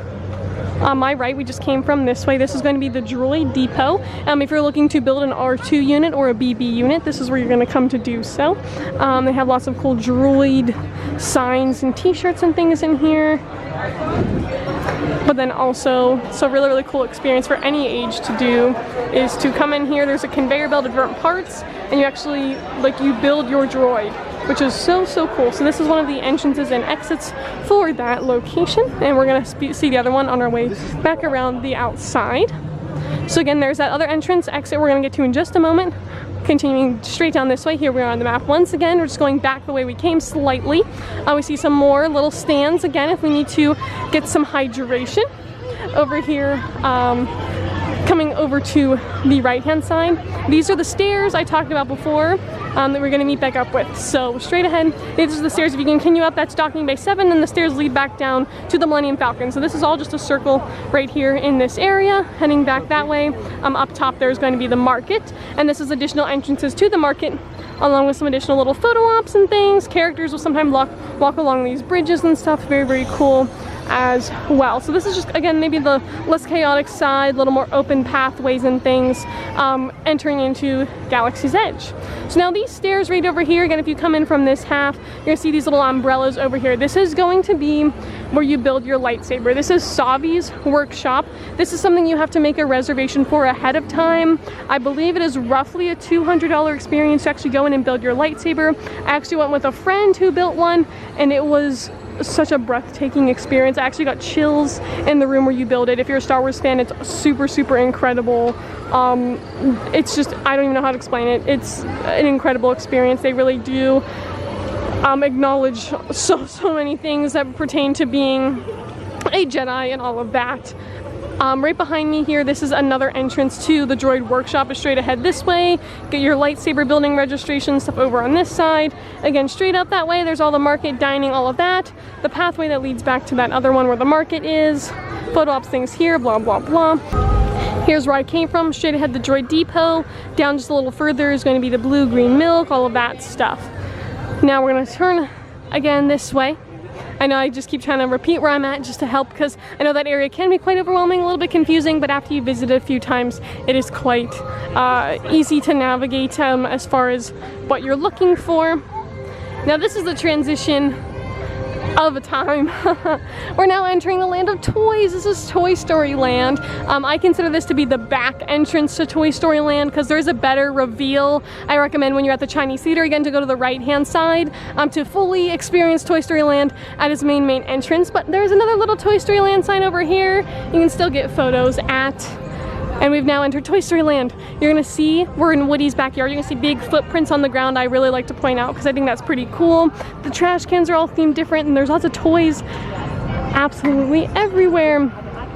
On my right, we just came from this way. This is going to be the Droid Depot. If you're looking to build an R2 unit or a BB unit, this is where you're going to come to do so. They have lots of cool droid signs and t-shirts and things in here. But then also, so really cool experience for any age to do is to come in here. There's a conveyor belt of different parts, and you actually, like, you build your droid, which is so cool. So this is one of the entrances and exits for that location, and we're gonna see the other one on our way back around the outside. So again, there's that other entrance exit we're gonna get to in just a moment. Continuing straight down this way, here we are on the map once again. We're just going back the way we came slightly. We see some more little stands again if we need to get some hydration. Over here, coming over to the right-hand side, these are the stairs I talked about before that we're going to meet back up with. So straight ahead, these are the stairs. If you continue up, that's docking bay 7, and the stairs lead back down to the Millennium Falcon. So this is all just a circle right here in this area. Heading back that way, up top there's going to be the market, and this is additional entrances to the market, along with some additional little photo ops and things. Characters will sometimes walk along these bridges and stuff. Very cool as well. So this is just, again, maybe the less chaotic side, a little more open pathways and things, entering into Galaxy's Edge. So now these stairs right over here, again, if you come in from this half, you're gonna see these little umbrellas over here. This is going to be where you build your lightsaber. This is Savi's workshop. This is something you have to make a reservation for ahead of time. I believe it is roughly a $200 experience to actually go in and build your lightsaber. I actually went with a friend who built one, and it was such a breathtaking experience. I actually got chills in the room where you build it. If you're a Star Wars fan, it's super incredible. It's just, I don't even know how to explain it. It's an incredible experience. They really do acknowledge so many things that pertain to being a Jedi and all of that. Right behind me here, this is another entrance to the droid workshop. Is straight ahead this way. Get your lightsaber building registration stuff over on this side. Again, straight up that way, there's all the market, dining, all of that. The pathway that leads back to that other one where the market is. Photo ops things here, blah blah. Here's where I came from. Straight ahead the droid depot. Down just a little further is going to be the blue-green milk, all of that stuff. Now we're going to turn again this way. I know I just keep trying to repeat where I'm at just to help, because I know that area can be quite overwhelming, a little bit confusing, but after you visit it a few times, it is quite easy to navigate as far as what you're looking for. Now this is the transition of a time. We're now entering the land of toys. This is Toy Story Land. I consider this to be the back entrance to Toy Story Land because there's a better reveal. I recommend when you're at the Chinese Theater again to go to the right hand side to fully experience Toy Story Land at its main entrance. But there's another little Toy Story Land sign over here. You can still get photos at. And we've now entered Toy Story Land. You're gonna see, we're in Woody's backyard. You're gonna see big footprints on the ground. I really like to point out because I think that's pretty cool. The trash cans are all themed different, and there's lots of toys absolutely everywhere.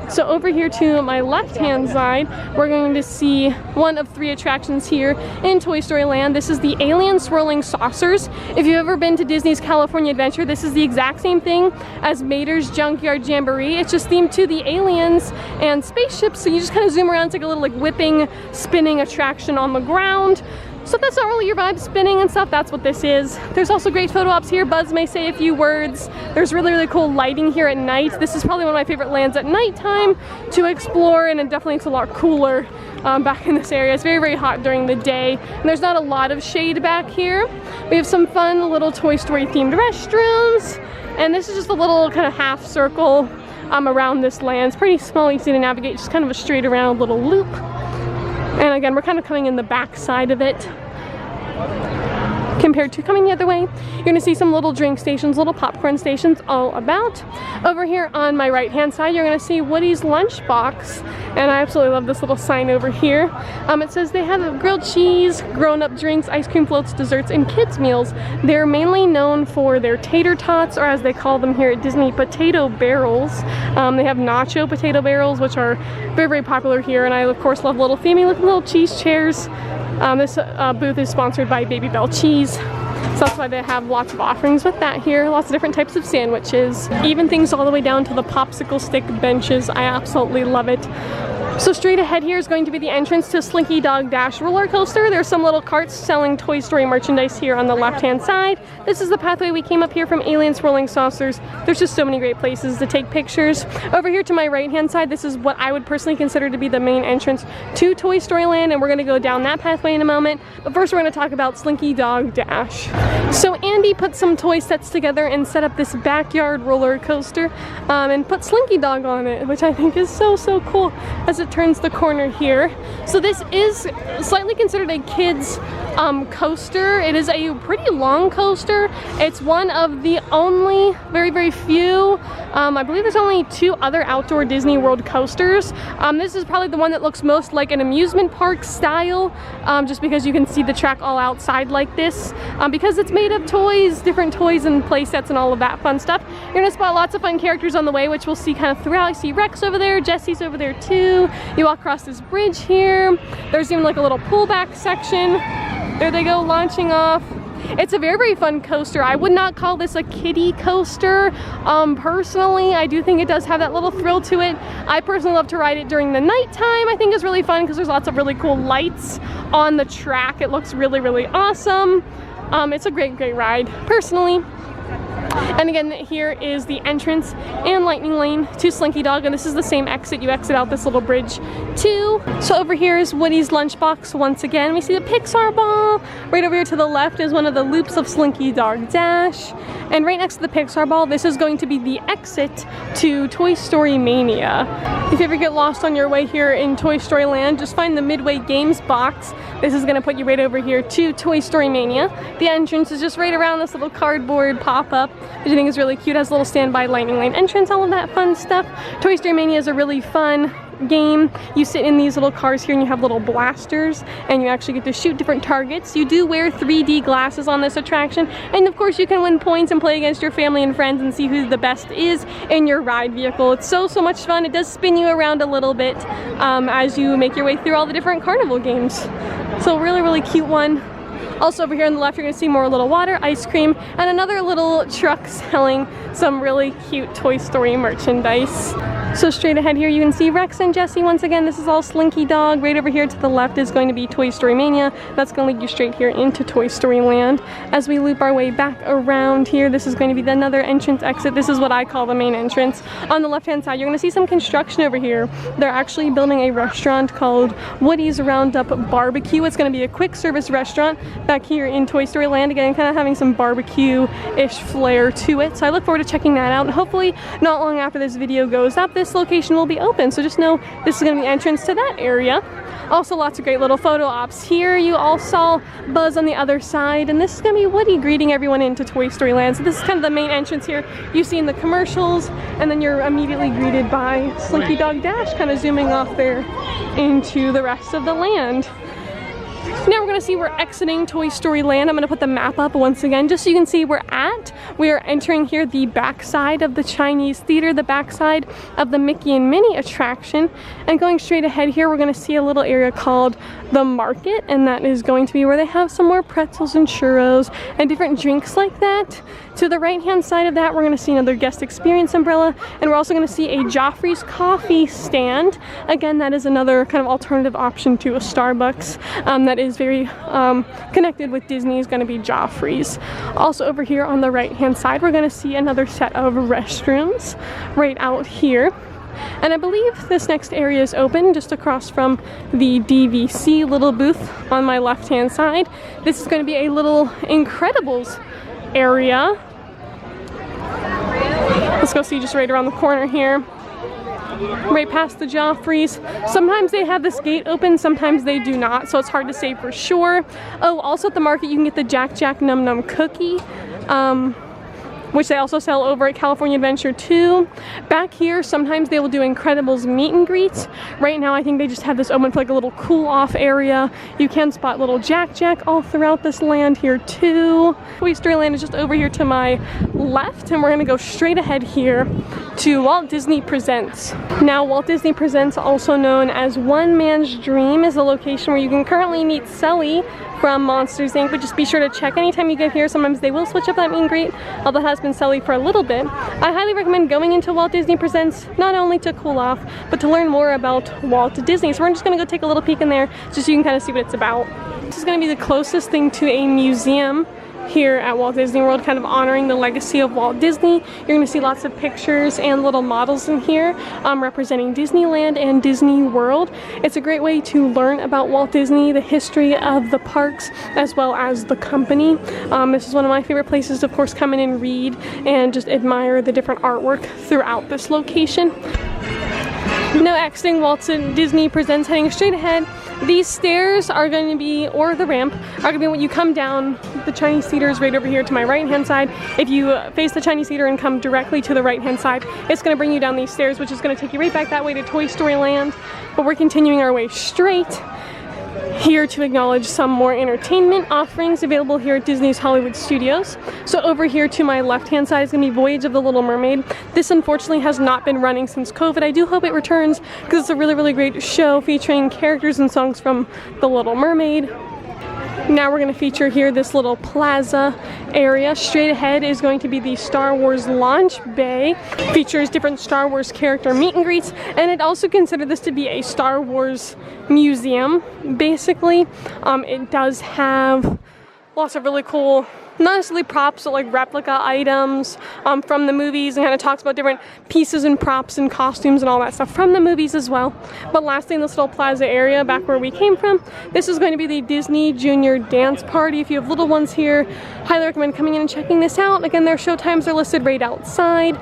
So over here to my left-hand side, we're going to see one of 3 attractions here in Toy Story Land. This is the Alien Swirling Saucers. If you've ever been to Disney's California Adventure, this is the exact same thing as Mater's Junkyard Jamboree. It's just themed to the aliens and spaceships, so you just kind of zoom around. It's like a little like whipping, spinning attraction on the ground. So if that's not really your vibe, spinning and stuff, that's what this is. There's also great photo ops here. Buzz may say a few words. There's really cool lighting here at night. This is probably one of my favorite lands at nighttime to explore, and it definitely looks a lot cooler back in this area. It's very hot during the day, and there's not a lot of shade back here. We have some fun little Toy Story themed restrooms, and this is just a little kind of half circle around this land. It's pretty small, easy to navigate, just kind of a straight around little loop. And again, we're kind of coming in the back side of it compared to coming the other way. You're gonna see some little drink stations, little popcorn stations all about. Over here on my right hand side, you're gonna see Woody's Lunchbox, and I absolutely love this little sign over here. It says they have grilled cheese, grown-up drinks, ice cream floats, desserts, and kids meals. They're mainly known for their tater tots, or as they call them here at Disney, potato barrels. They have nacho potato barrels, which are very popular here, and I of course love little themey looking little cheese chairs. This booth is sponsored by Baby Bell Cheese, so that's why they have lots of offerings with that here. Lots of different types of sandwiches, even things all the way down to the popsicle stick benches. I absolutely love it. So straight ahead here is going to be the entrance to Slinky Dog Dash roller coaster. There's some little carts selling Toy Story merchandise here on the left-hand side. This is the pathway we came up here from Aliens Rolling Saucers. There's just so many great places to take pictures. Over here to my right-hand side, this is what I would personally consider to be the main entrance to Toy Story Land, and we're going to go down that pathway in a moment. But first we're going to talk about Slinky Dog Dash. So Andy put some toy sets together and set up this backyard roller coaster and put Slinky Dog on it, which I think is so cool as it turns the corner here. So this is slightly considered a kid's coaster. It is a pretty long coaster. It's one of the only very few, I believe there's only 2 other outdoor Disney World coasters. This is probably the one that looks most like an amusement park style, just because you can see the track all outside like this. Because it's made of toys, different toys and play sets and all of that fun stuff. You're gonna spot lots of fun characters on the way, which we'll see kind of throughout. You see Rex over there, Jesse's over there too. You walk across this bridge here. There's even like a little pullback section. There they go, launching off. It's a very fun coaster. I would not call this a kiddie coaster. Personally, I do think it does have that little thrill to it. I personally love to ride it during the nighttime. I think it's really fun because there's lots of really cool lights on the track. It looks really awesome. It's a great ride, personally. And again, here is the entrance and lightning lane to Slinky Dog, and this is the same exit. You exit out this little bridge too. So over here is Woody's lunchbox once again. We see the Pixar ball. Right over here to the left is one of the loops of Slinky Dog Dash. And right next to the Pixar ball, this is going to be the exit to Toy Story Mania. If you ever get lost on your way here in Toy Story Land, just find the Midway Games box. This is gonna put you right over here to Toy Story Mania. The entrance is just right around this little cardboard pop-up, which I think is really cute. It has a little standby lightning lane entrance, all of that fun stuff. Toy Story Mania is a really fun game. You sit in these little cars here and you have little blasters and you actually get to shoot different targets. You do wear 3D glasses on this attraction, and of course you can win points and play against your family and friends and see who the best is in your ride vehicle. It's so much fun. It does spin you around a little bit as you make your way through all the different carnival games. So really cute one. Also over here on the left, you're going to see more little water, ice cream, and another little truck selling some really cute Toy Story merchandise. So straight ahead here, you can see Rex and Jessie once again. This is all Slinky Dog. Right over here to the left is going to be Toy Story Mania. That's going to lead you straight here into Toy Story Land. As we loop our way back around here, this is going to be another entrance exit. This is what I call the main entrance. On the left-hand side, you're going to see some construction over here. They're actually building a restaurant called Woody's Roundup Barbecue. It's going to be a quick service restaurant back here in Toy Story Land. Again, kind of having some barbecue-ish flair to it. So I look forward to checking that out. And hopefully, not long after this video goes up, this location will be open. So just know this is going to be the entrance to that area. Also lots of great little photo ops here. You all saw Buzz on the other side, and this is going to be Woody greeting everyone into Toy Story Land. So this is kind of the main entrance here. You've seen the commercials, and then you're immediately greeted by Slinky Dog Dash kind of zooming off there into the rest of the land. Now we're going to see we're exiting Toy Story Land. I'm going to put the map up once again just so you can see where we're at. We are entering here the backside of the Chinese Theater, the backside of the Mickey and Minnie attraction. And going straight ahead here, we're going to see a little area called the Market, and that is going to be where they have some more pretzels and churros and different drinks like that. To the right-hand side of that, we're going to see another guest experience umbrella, and we're also going to see a Joffrey's coffee stand. Again, that is another kind of alternative option to a Starbucks that is very connected with Disney, is going to be Joffrey's. Also over here on the right-hand side, we're going to see another set of restrooms right out here. And I believe this next area is open just across from the DVC little booth on my left-hand side. This is going to be a little Incredibles area. Let's go see just right around the corner here. Right past the Joffreys. Sometimes they have this gate open, sometimes they do not, so it's hard to say for sure. Oh, also at the market you can get the Jack Jack Num Num cookie, which they also sell over at California Adventure 2. Back here, sometimes they will do Incredibles meet and greets. Right now, I think they just have this open for like a little cool-off area. You can spot little Jack Jack all throughout this land here too. Toy Story Land is just over here to my left, and we're gonna go straight ahead here to Walt Disney Presents. Now, Walt Disney Presents, also known as One Man's Dream, is a location where you can currently meet Sully from Monsters Inc., but just be sure to check anytime you get here. Sometimes they will switch up that meet and greet, although it has has been selling for a little bit, I highly recommend going into Walt Disney Presents, not only to cool off, but to learn more about Walt Disney. So we're just gonna go take a little peek in there, just so you can kind of see what it's about. This is gonna be the closest thing to a museum here at Walt Disney World, kind of honoring the legacy of Walt Disney. You're going to see lots of pictures and little models in here representing Disneyland and Disney World. It's a great way to learn about Walt Disney, the history of the parks, as well as the company. This is one of my favorite places to, of course, come in and read and just admire the different artwork throughout this location. No exiting Walt Disney Presents, heading straight ahead. These stairs are going to be, or the ramp, are going to be when you come down. The Chinese theater is right over here to my right hand side. If you face the Chinese theater and come directly to the right hand side, it's going to bring you down these stairs, which is going to take you right back that way to Toy Story Land. But we're continuing our way straight here to acknowledge some more entertainment offerings available here at Disney's Hollywood Studios. So over here to my left hand side is going to be Voyage of the Little Mermaid. This unfortunately has not been running since COVID. I do hope it returns because it's a really great show featuring characters and songs from The Little Mermaid. Now we're going to feature here this little plaza area. Straight ahead is going to be the Star Wars launch bay. Features different Star Wars character meet and greets, and I'd also consider this to be a Star Wars museum. Basically, it does have lots of really cool, not necessarily props, but like replica items from the movies, and kind of talks about different pieces and props and costumes and all that stuff from the movies as well. But lastly, in this little plaza area back where we came from, this is going to be the Disney Junior Dance Party. If you have little ones here, highly recommend coming in and checking this out. Again, their show times are listed right outside.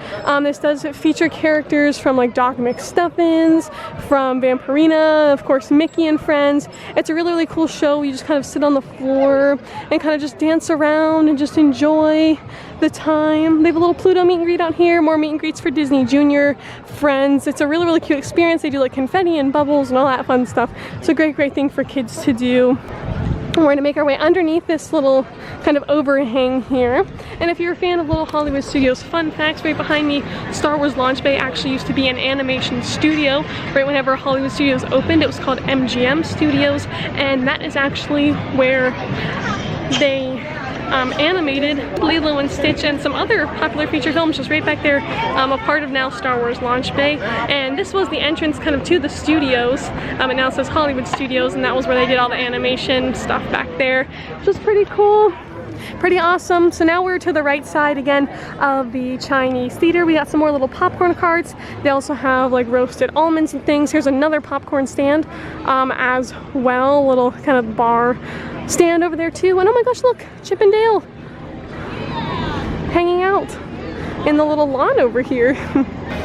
This does feature characters from like Doc McStuffins, from Vampirina, of course Mickey and Friends. It's a really cool show. You just kind of sit on the floor and kind of just dance around and just enjoy the time. They have a little Pluto meet and greet out here, more meet and greets for Disney Junior, Friends. It's a really cute experience. They do like confetti and bubbles and all that fun stuff. It's a great thing for kids to do. We're going to make our way underneath this little kind of overhang here. And if you're a fan of Little Hollywood Studios fun facts, right behind me, Star Wars Launch Bay actually used to be an animation studio. Right whenever Hollywood Studios opened, it was called MGM Studios, and that is actually where they animated Lilo and Stitch and some other popular feature films just right back there, a part of now Star Wars Launch Bay. And this was the entrance kind of to the studios. It now says Hollywood Studios, and that was where they did all the animation stuff back there, which was pretty cool. Pretty awesome. So now we're to the right side again of the Chinese theater. We got some more little popcorn carts. They also have like roasted almonds and things. Here's another popcorn stand as well. Little kind of bar stand over there too. And oh my gosh, look, Chip and Dale hanging out in the little lawn over here.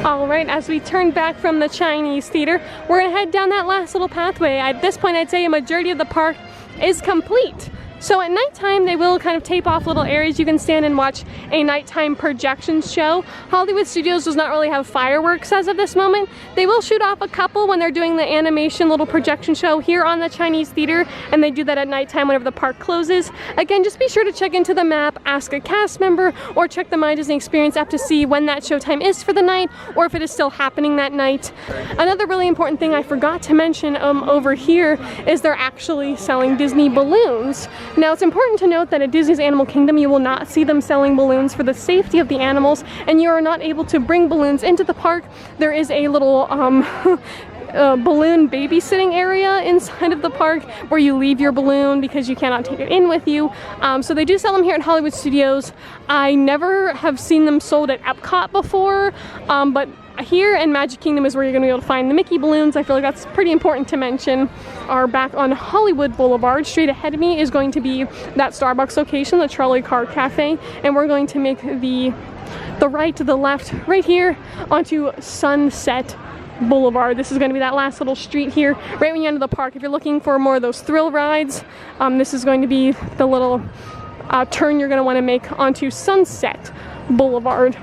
All right, as we turn back from the Chinese theater, we're gonna head down that last little pathway. At this point, I'd say a majority of the park is complete. So at nighttime, they will kind of tape off little areas you can stand and watch a nighttime projection show. Hollywood Studios does not really have fireworks as of this moment. They will shoot off a couple when they're doing the animation little projection show here on the Chinese theater, and they do that at nighttime whenever the park closes. Again, just be sure to check into the map, ask a cast member, or check the My Disney Experience app to see when that showtime is for the night, or if it is still happening that night. Another really important thing I forgot to mention over here is they're actually selling Disney balloons. Now, it's important to note that at Disney's Animal Kingdom, you will not see them selling balloons for the safety of the animals, and you are not able to bring balloons into the park. There is a little balloon babysitting area inside of the park where you leave your balloon because you cannot take it in with you. So they do sell them here at Hollywood Studios. I never have seen them sold at Epcot before, but here in Magic Kingdom is where you're going to be able to find the Mickey balloons. I feel like that's pretty important to mention. Are back on Hollywood Boulevard. Straight ahead of me is going to be that Starbucks location, the Trolley Car Cafe, and we're going to make the right to the left right here onto Sunset Boulevard. This is going to be that last little street here right when you enter the park. If you're looking for more of those thrill rides, this is going to be the little turn you're going to want to make onto Sunset Boulevard.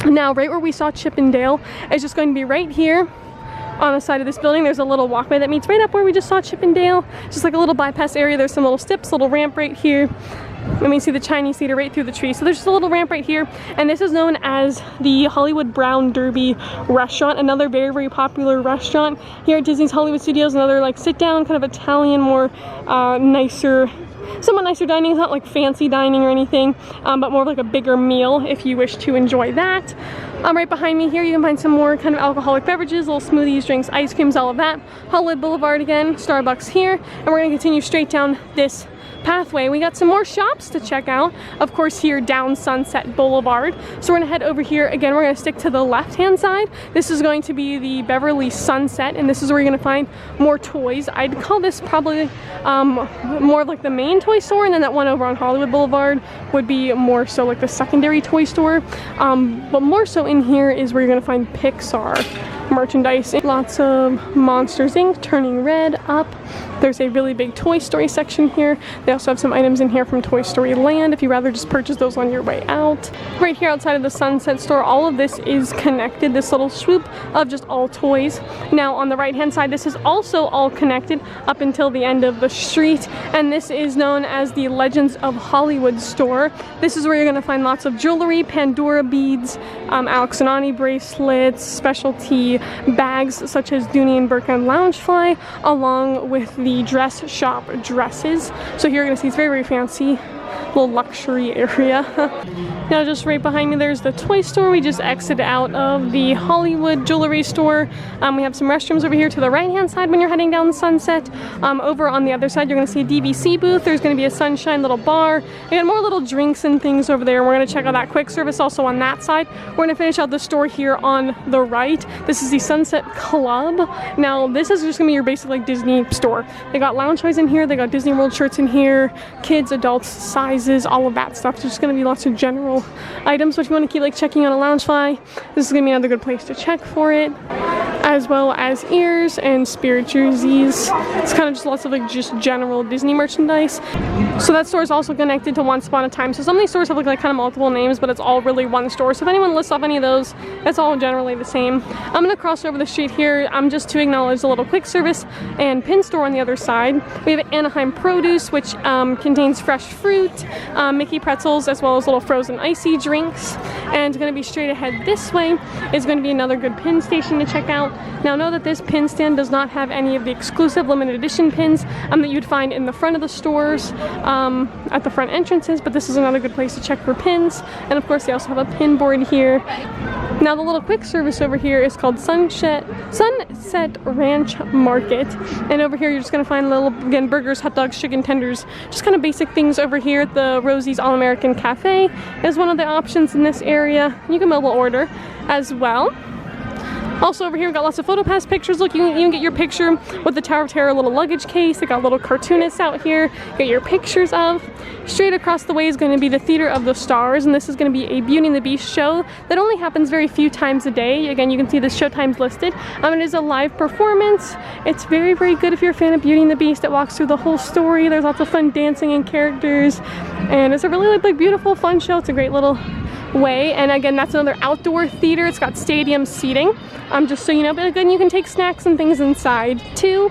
Now, right where we saw Chip and Dale is just going to be right here on the side of this building. There's a little walkway that meets right up where we just saw Chip and Dale. Just like a little bypass area. There's some little steps, little ramp right here. And we see the Chinese theater right through the tree. So there's just a little ramp right here. And this is known as the Hollywood Brown Derby restaurant. Another very popular restaurant here at Disney's Hollywood Studios. Another like sit down kind of Italian, more nicer somewhat nicer dining. It's not like fancy dining or anything, but more of like a bigger meal if you wish to enjoy that. Right behind me here, you can find some more kind of alcoholic beverages, little smoothies, drinks, ice creams, all of that. Hollywood Boulevard again, Starbucks here, and we're gonna continue straight down this pathway. We got some more shops to check out, of course, here down Sunset Boulevard. So we're gonna head over here. Again, we're gonna stick to the left-hand side. This is going to be the Beverly Sunset, and this is where you're gonna find more toys. I'd call this probably more of like the main toy store, and then that one over on Hollywood Boulevard would be more so like the secondary toy store. But more so in here is where you're gonna find Pixar merchandise. Lots of Monsters Inc. Turning Red up. There's a really big Toy Story section here. They also have some items in here from Toy Story Land if you rather just purchase those on your way out. Right here outside of the Sunset store, all of this is connected, this little swoop of just all toys. Now on the right hand side, this is also all connected up until the end of the street, and this is known as the Legends of Hollywood store. This is where you're gonna find lots of jewelry, Pandora beads, Alex and Ani bracelets, specialty bags such as Dooney and Burke and Loungefly, along with the dress shop dresses. So here you're gonna see it's very, very fancy little luxury area. Now just right behind me there's the toy store. We just exited out of the Hollywood jewelry store. We have some restrooms over here to the right hand side when you're heading down Sunset. Over on the other side you're going to see a DVC booth. There's going to be a Sunshine little bar. We got more little drinks and things over there. We're going to check out that quick service also on that side. We're going to finish out the store here on the right. This is the Sunset Club. Now this is just going to be your basic like Disney store. They got lounge toys in here. They got Disney World shirts in here. Kids, adults, sizes, all of that stuff. There's just going to be lots of general items, but if you want to keep like checking on a Loungefly, this is going to be another good place to check for it, as well as ears and spirit jerseys. It's kind of just lots of like just general Disney merchandise. So that store is also connected to Once Upon a Time. So some of these stores have like kind of multiple names, but it's all really one store. So if anyone lists off any of those, it's all generally the same. I'm going to cross over the street here just to acknowledge a little quick service and pin store on the other side. We have Anaheim Produce, which contains fresh fruit, Mickey pretzels, as well as little frozen icy drinks. And going to be straight ahead this way is going to be another good pin station to check out. Now know that this pin stand does not have any of the exclusive limited edition pins that you'd find in the front of the stores at the front entrances, but this is another good place to check for pins. And of course they also have a pin board here. Now the little quick service over here is called Sunset Ranch Market, and over here you're just going to find little, again, burgers, hot dogs, chicken tenders, just kind of basic things over here. The Rosie's All-American Cafe is one of the options in this area. You can mobile order as well. Also over here we've got lots of PhotoPass pictures. Look, you can even get your picture with the Tower of Terror little luggage case. They got little cartoonists out here, get your pictures of. Straight across the way is going to be the Theater of the Stars, and this is going to be a Beauty and the Beast show that only happens very few times a day. Again, you can see the show times listed. It is a live performance. It's very, very good if you're a fan of Beauty and the Beast. It walks through the whole story. There's lots of fun dancing and characters, and it's a really like beautiful, fun show. It's a great little way. And again, that's another outdoor theater. It's got stadium seating, just so you know, but again, you can take snacks and things inside too.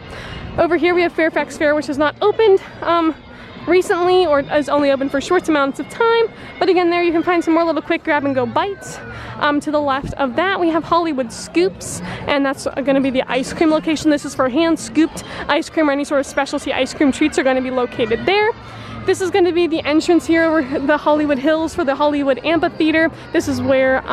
Over here we have Fairfax Fair, which is not opened recently, or is only open for short amounts of time, but again, there you can find some more little quick grab and go bites. To the left of that we have Hollywood Scoops, and that's going to be the ice cream location. This is for hand scooped ice cream, or any sort of specialty ice cream treats are going to be located there. This is going to be the entrance here over the Hollywood Hills for the Hollywood Amphitheater. This is where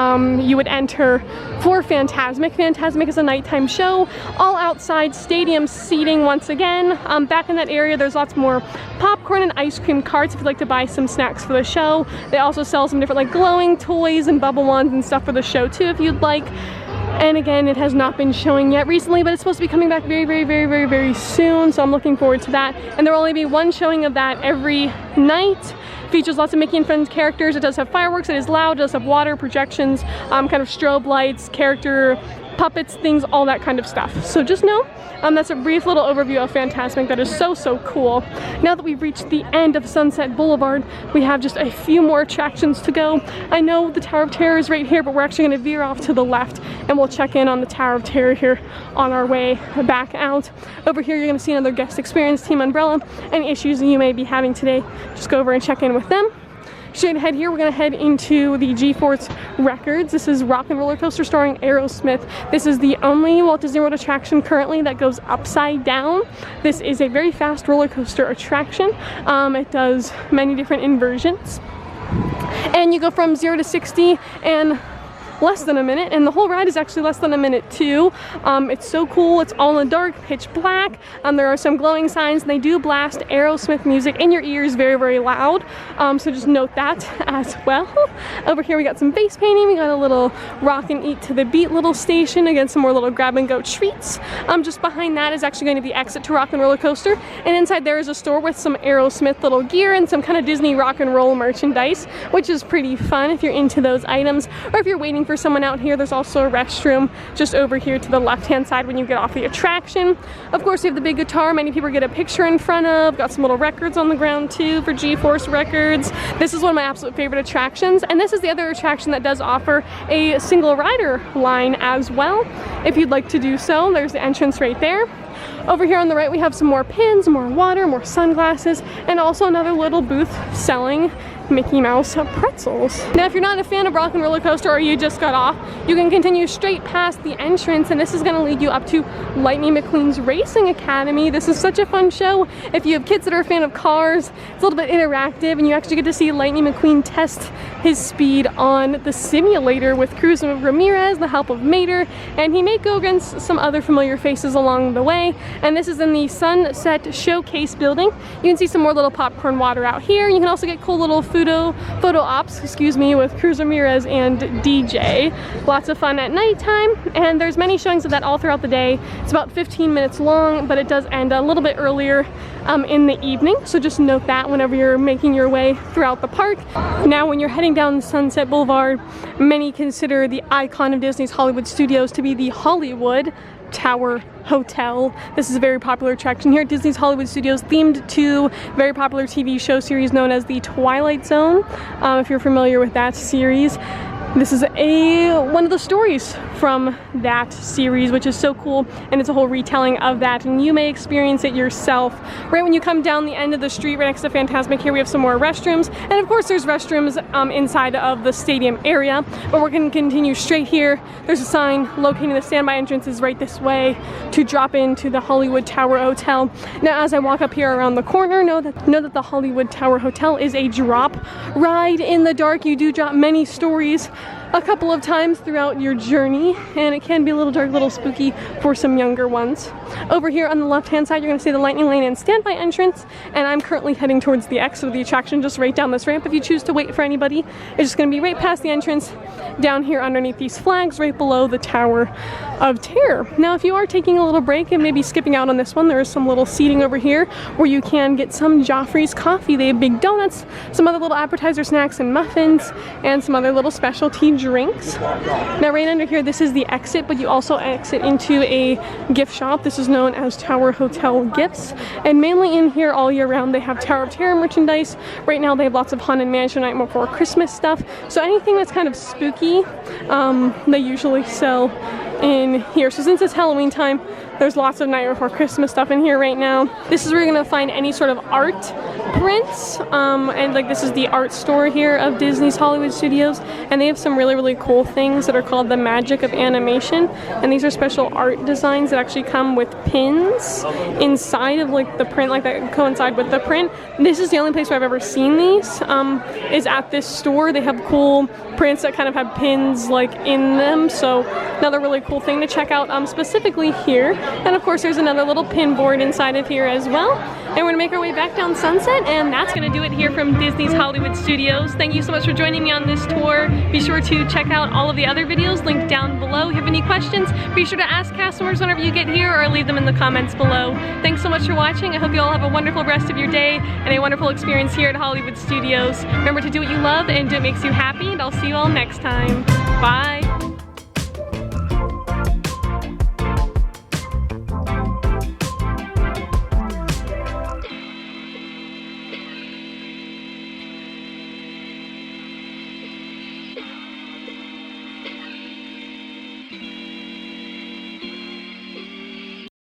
you would enter for Fantasmic. Fantasmic is a nighttime show, all outside stadium seating once again. Back in that area there's lots more popcorn and ice cream carts if you'd like to buy some snacks for the show. They also sell some different like glowing toys and bubble wands and stuff for the show too if you'd like. And again, it has not been showing yet recently, but it's supposed to be coming back very, very, very, very, very soon. So I'm looking forward to that. And there will only be one showing of that every night. Features lots of Mickey and Friends characters. It does have fireworks. It is loud. It does have water, projections, kind of strobe lights, character puppets, things, all that kind of stuff. So just know that's a brief little overview of Fantasmic that is so, so cool. Now that we've reached the end of Sunset Boulevard, we have just a few more attractions to go. I know the Tower of Terror is right here, but we're actually going to veer off to the left and we'll check in on the Tower of Terror here on our way back out. Over here you're going to see another guest experience, Team Umbrella. Any issues that you may be having today, just go over and check in with them. straight ahead here, we're gonna head into the G-Force Records. This is Rock and Roller Coaster starring Aerosmith. This is the only Walt Disney World attraction currently that goes upside down. This is a very fast roller coaster attraction. It does many different inversions. And you go from 0 to 60 in less than a minute, and the whole ride is actually less than a minute too. It's so cool. It's all in the dark, pitch black. There are some glowing signs, and they do blast Aerosmith music in your ears very, very loud. So just note that as well. Over here we got some face painting. We got a little rock and eat to the beat little station. Again, some more little grab and go treats. Just behind that is actually going to be exit to Rock and Roller Coaster, and inside there is a store with some Aerosmith little gear and some kind of Disney rock and roll merchandise, which is pretty fun if you're into those items, or if you're waiting for someone out here. There's also a restroom just over here to the left-hand side when you get off the attraction. Of course, you have the big guitar many people get a picture in front of. Got some little records on the ground too for G-Force Records. This is one of my absolute favorite attractions, and this is the other attraction that does offer a single rider line as well. If you'd like to do so, there's the entrance right there. Over here on the right we have some more pins, more water, more sunglasses, and also another little booth selling Mickey Mouse pretzels. Now if you're not a fan of Rock and Roller Coaster, or you just got off, you can continue straight past the entrance, and this is going to lead you up to Lightning McQueen's Racing Academy. This is such a fun show. If you have kids that are a fan of cars, it's a little bit interactive, and you actually get to see Lightning McQueen test his speed on the simulator with Cruz Ramirez, the help of Mater, and he may go against some other familiar faces along the way. And this is in the Sunset Showcase building. You can see some more little popcorn water out here. You can also get cool little photo ops, with Cruz Ramirez and DJ. Lots of fun at nighttime, and there's many showings of that all throughout the day. It's about 15 minutes long, but it does end a little bit earlier in the evening, so just note that whenever you're making your way throughout the park. Now when you're heading down Sunset Boulevard, many consider the icon of Disney's Hollywood Studios to be the Hollywood Tower Hotel. This is a very popular attraction here at Disney's Hollywood Studios, themed to a very popular TV show series known as The Twilight Zone. If you're familiar with that series, this is one of the stories from that series, which is so cool, and it's a whole retelling of that, and you may experience it yourself. Right when you come down the end of the street right next to Fantasmic, here we have some more restrooms, and of course there's restrooms inside of the stadium area, but we're going to continue straight here. There's a sign locating the standby entrances right this way to drop into the Hollywood Tower Hotel. Now as I walk up here around the corner, know that the Hollywood Tower Hotel is a drop ride in the dark. You do drop many stories a couple of times throughout your journey, and it can be a little dark, a little spooky for some younger ones. Over here on the left hand side, you're going to see the Lightning Lane and standby entrance, and I'm currently heading towards the exit of the attraction, just right down this ramp. If you choose to wait for anybody, it's just going to be right past the entrance, down here underneath these flags, right below the Tower of Terror. Now if you are taking a little break and maybe skipping out on this one, there is some little seating over here where you can get some Joffrey's coffee. They have big donuts, some other little appetizer snacks and muffins, and some other little specialty drinks. Now right under here, this is the exit, but you also exit into a gift shop. This is known as Tower Hotel Gifts, and mainly in here all year round they have Tower of Terror merchandise. Right now they have lots of Haunted Mansion, Nightmare Before Christmas stuff, so anything that's kind of spooky, they usually sell in here. So since it's Halloween time, there's lots of Nightmare Before Christmas stuff in here right now. This is where you're gonna find any sort of art prints, and like this is the art store here of Disney's Hollywood Studios, and they have some really, really cool things that are called the magic of animation, and these are special art designs that actually come with pins inside of like the print, like that coincide with the print. This is the only place where I've ever seen these, is at this store. They have cool prints that kind of have pins like in them, so another really cool thing to check out specifically here. And of course there's another little pin board inside of here as well. And we're gonna make our way back down Sunset, and that's gonna do it here from Disney's Hollywood Studios. Thank you so much for joining me on this tour. Be sure to check out all of the other videos linked down below. If you have any questions, be sure to ask cast members whenever you get here, or leave them in the comments below. Thanks so much for watching. I hope you all have a wonderful rest of your day and a wonderful experience here at Hollywood Studios. Remember to do what you love and do what makes you happy, and I'll see you all next time. Bye.